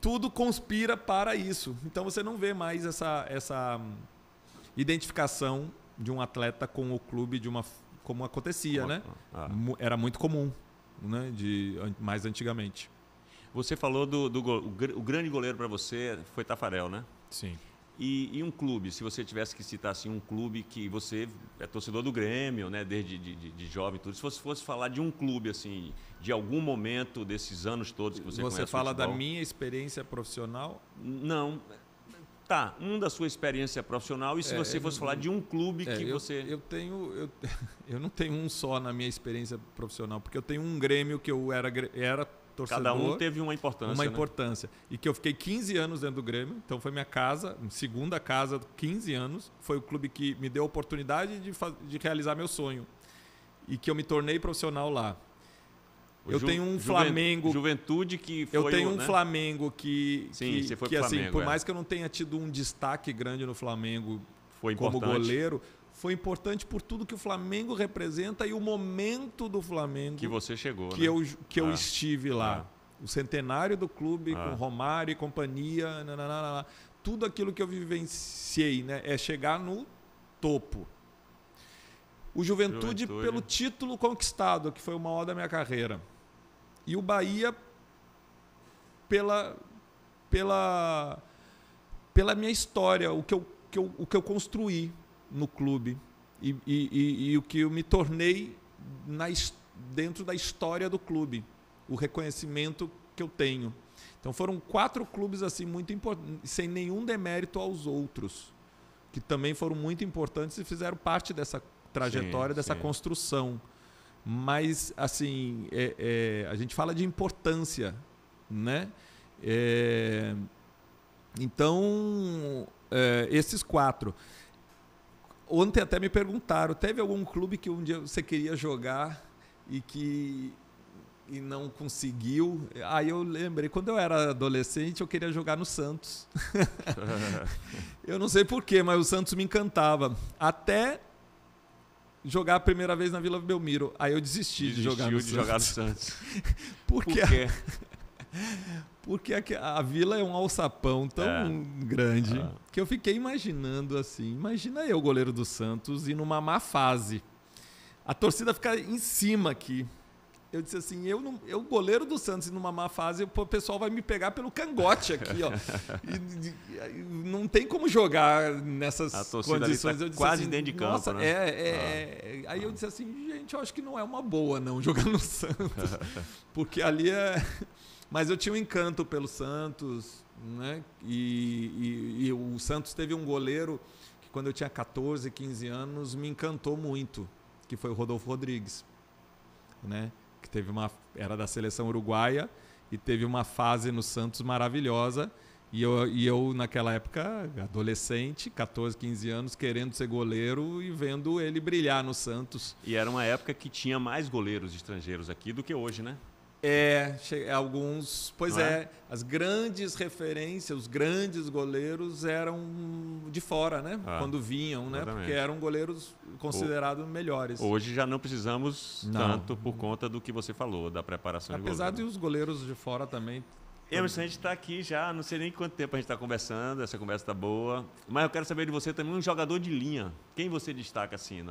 tudo conspira para isso. Então, você não vê mais essa identificação de um atleta com o clube como acontecia, né? Era muito comum, né? Mais antigamente. Você falou o grande goleiro para você foi Taffarel, né? Sim. E um clube, se você tivesse que citar assim, um clube que você é torcedor do Grêmio, né, desde de jovem, tudo. Se você fosse falar de um clube, assim, de algum momento desses anos todos que você conhece Você fala futebol, da minha experiência profissional? Não. Tá, da sua experiência profissional e se você fosse falar de um clube que você... Eu não tenho um só na minha experiência profissional, porque eu tenho um Grêmio que eu era torcedor, cada um teve uma importância. Uma importância. Né? E que eu fiquei 15 anos dentro do Grêmio. Então foi minha casa, segunda casa, 15 anos. Foi o clube que me deu a oportunidade de realizar meu sonho. E que eu me tornei profissional lá. Eu tenho um Flamengo... Juventude que foi... Eu tenho um Flamengo que... Sim, você foi pro Flamengo, assim, por mais que eu não tenha tido um destaque grande no Flamengo foi como goleiro... Foi importante por tudo que o Flamengo representa e o momento do Flamengo que você chegou, que eu estive lá. O centenário do clube com Romário e companhia, tudo aquilo que eu vivenciei, né? É chegar no topo. O Juventude pelo título conquistado, que foi o maior da minha carreira. E o Bahia pela minha história, o que eu construí no clube e o que eu me tornei dentro da história do clube, o reconhecimento que eu tenho. Então foram 4 clubes assim muito importantes, sem nenhum demérito aos outros, que também foram muito importantes e fizeram parte dessa trajetória, dessa construção. Mas assim, a gente fala de importância, né? Então, esses 4. Ontem até me perguntaram, teve algum clube que um dia você queria jogar e não conseguiu? Aí eu lembrei, quando eu era adolescente, eu queria jogar no Santos. Eu não sei porquê, mas o Santos me encantava. Até jogar a primeira vez na Vila Belmiro. Aí eu desisti de jogar no Santos. Por quê? Porque a Vila é um alçapão tão grande que eu fiquei imaginando assim. Imagina eu, goleiro do Santos, e numa má fase. A torcida fica em cima aqui. Eu disse assim, eu goleiro do Santos, e numa má fase, o pessoal vai me pegar pelo cangote aqui, ó. E não tem como jogar nessas condições. Tá eu disse quase assim, dentro de campo, nossa, né? Aí eu disse assim, gente, eu acho que não é uma boa não jogar no Santos. Porque ali é... Mas eu tinha um encanto pelo Santos, né? E o Santos teve um goleiro que, quando eu tinha 14, 15 anos, me encantou muito, que foi o Rodolfo Rodrigues, né? Que era da seleção uruguaia e teve uma fase no Santos maravilhosa. E eu, naquela época, adolescente, 14, 15 anos, querendo ser goleiro e vendo ele brilhar no Santos. E era uma época que tinha mais goleiros estrangeiros aqui do que hoje, né? Alguns... Pois as grandes referências, os grandes goleiros eram de fora, né? Quando vinham, né? Porque eram goleiros considerados melhores. Hoje já não precisamos tanto por conta do que você falou, da preparação de goleiro. Apesar de os goleiros de fora também... Emerson, a gente está aqui já, não sei nem quanto tempo a gente está conversando, essa conversa está boa, mas eu quero saber de você também, um jogador de linha. Quem você destaca assim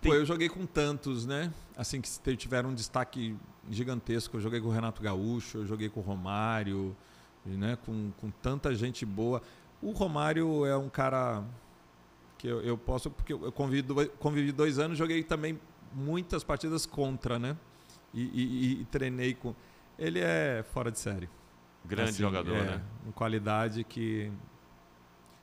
eu joguei com tantos, né? Assim, que tiveram um destaque gigantesco. Eu joguei com o Renato Gaúcho, eu joguei com o Romário, né? Com tanta gente boa. O Romário é um cara que eu posso... Porque eu convivi 2 anos, joguei também muitas partidas contra, né? e treinei com... Ele é fora de série. Grande assim, jogador, né? Com qualidade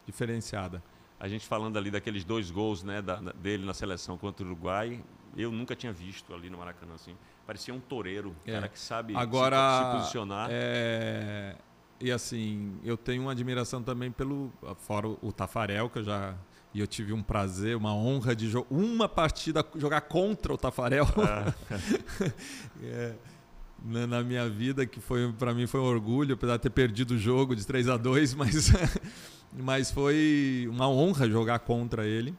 diferenciada. A gente falando ali daqueles 2 gols, né, dele na seleção contra o Uruguai, eu nunca tinha visto ali no Maracanã, assim. Parecia um toureiro, cara que sabe se posicionar. E assim, eu tenho uma admiração também fora o Taffarel, que eu tive um prazer, uma honra de uma partida jogar contra o Taffarel. Na minha vida, que para mim foi um orgulho, apesar de ter perdido o jogo de 3-2, mas foi uma honra jogar contra ele.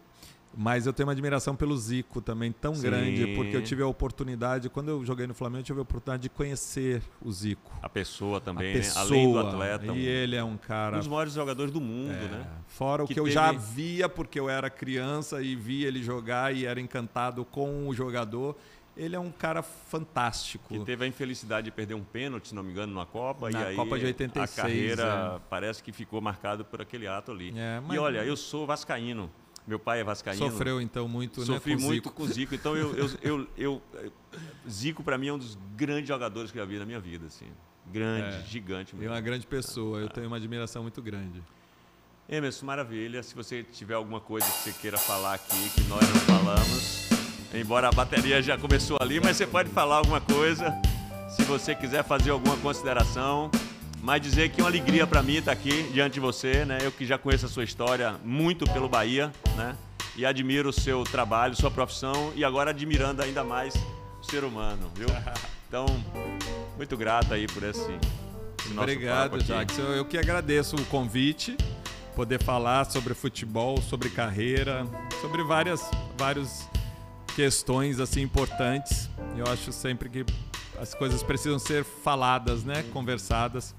Mas eu tenho uma admiração pelo Zico também tão grande, porque eu tive a oportunidade, quando eu joguei no Flamengo, eu tive a oportunidade de conhecer o Zico. A pessoa também, né? Além do atleta. E ele é um cara... Um dos maiores jogadores do mundo, né? Fora o que eu já via, porque eu era criança e via ele jogar e era encantado com o jogador. Ele é um cara fantástico. Que teve a infelicidade de perder um pênalti, se não me engano, numa Copa. Na Copa de 86. A carreira parece que ficou marcada por aquele ato ali. E olha, eu sou vascaíno. Meu pai é vascaíno. Sofreu, então, muito, Sofri com muito com o Zico. Então, Zico, para mim, é um dos grandes jogadores que eu já vi na minha vida. Assim. Grande, gigante mesmo. É uma grande pessoa. Eu tenho uma admiração muito grande. Emerson, maravilha. Se você tiver alguma coisa que você queira falar aqui, que nós não falamos, embora a bateria já começou ali, mas você pode falar alguma coisa. Se você quiser fazer alguma consideração... Mas dizer que é uma alegria para mim estar aqui diante de você, né? Eu que já conheço a sua história muito pelo Bahia, né? E admiro o seu trabalho, sua profissão e agora admirando ainda mais o ser humano, viu? Então, muito grato aí por esse nosso Obrigado, Jackson. Eu que agradeço o convite, poder falar sobre futebol, sobre carreira, sobre várias questões assim importantes. Eu acho sempre que as coisas precisam ser faladas, né? Conversadas.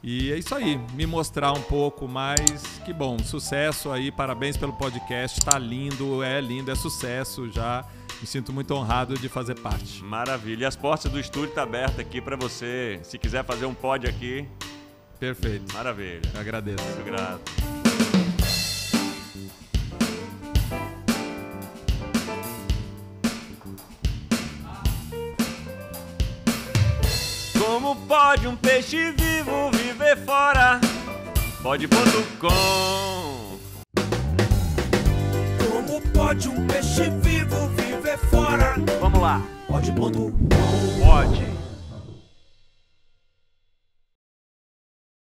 E é isso aí, me mostrar um pouco mais. Que bom, sucesso aí, parabéns pelo podcast, tá lindo, é sucesso já. Me sinto muito honrado de fazer parte. Maravilha, e as portas do estúdio estão abertas aqui para você, se quiser fazer um pod aqui. Perfeito. Maravilha. Eu agradeço. Muito grato. Como pode um peixe vivo viver fora? Pod.com. Como pode um peixe vivo viver fora? Vamos lá. Pod.com. Pode.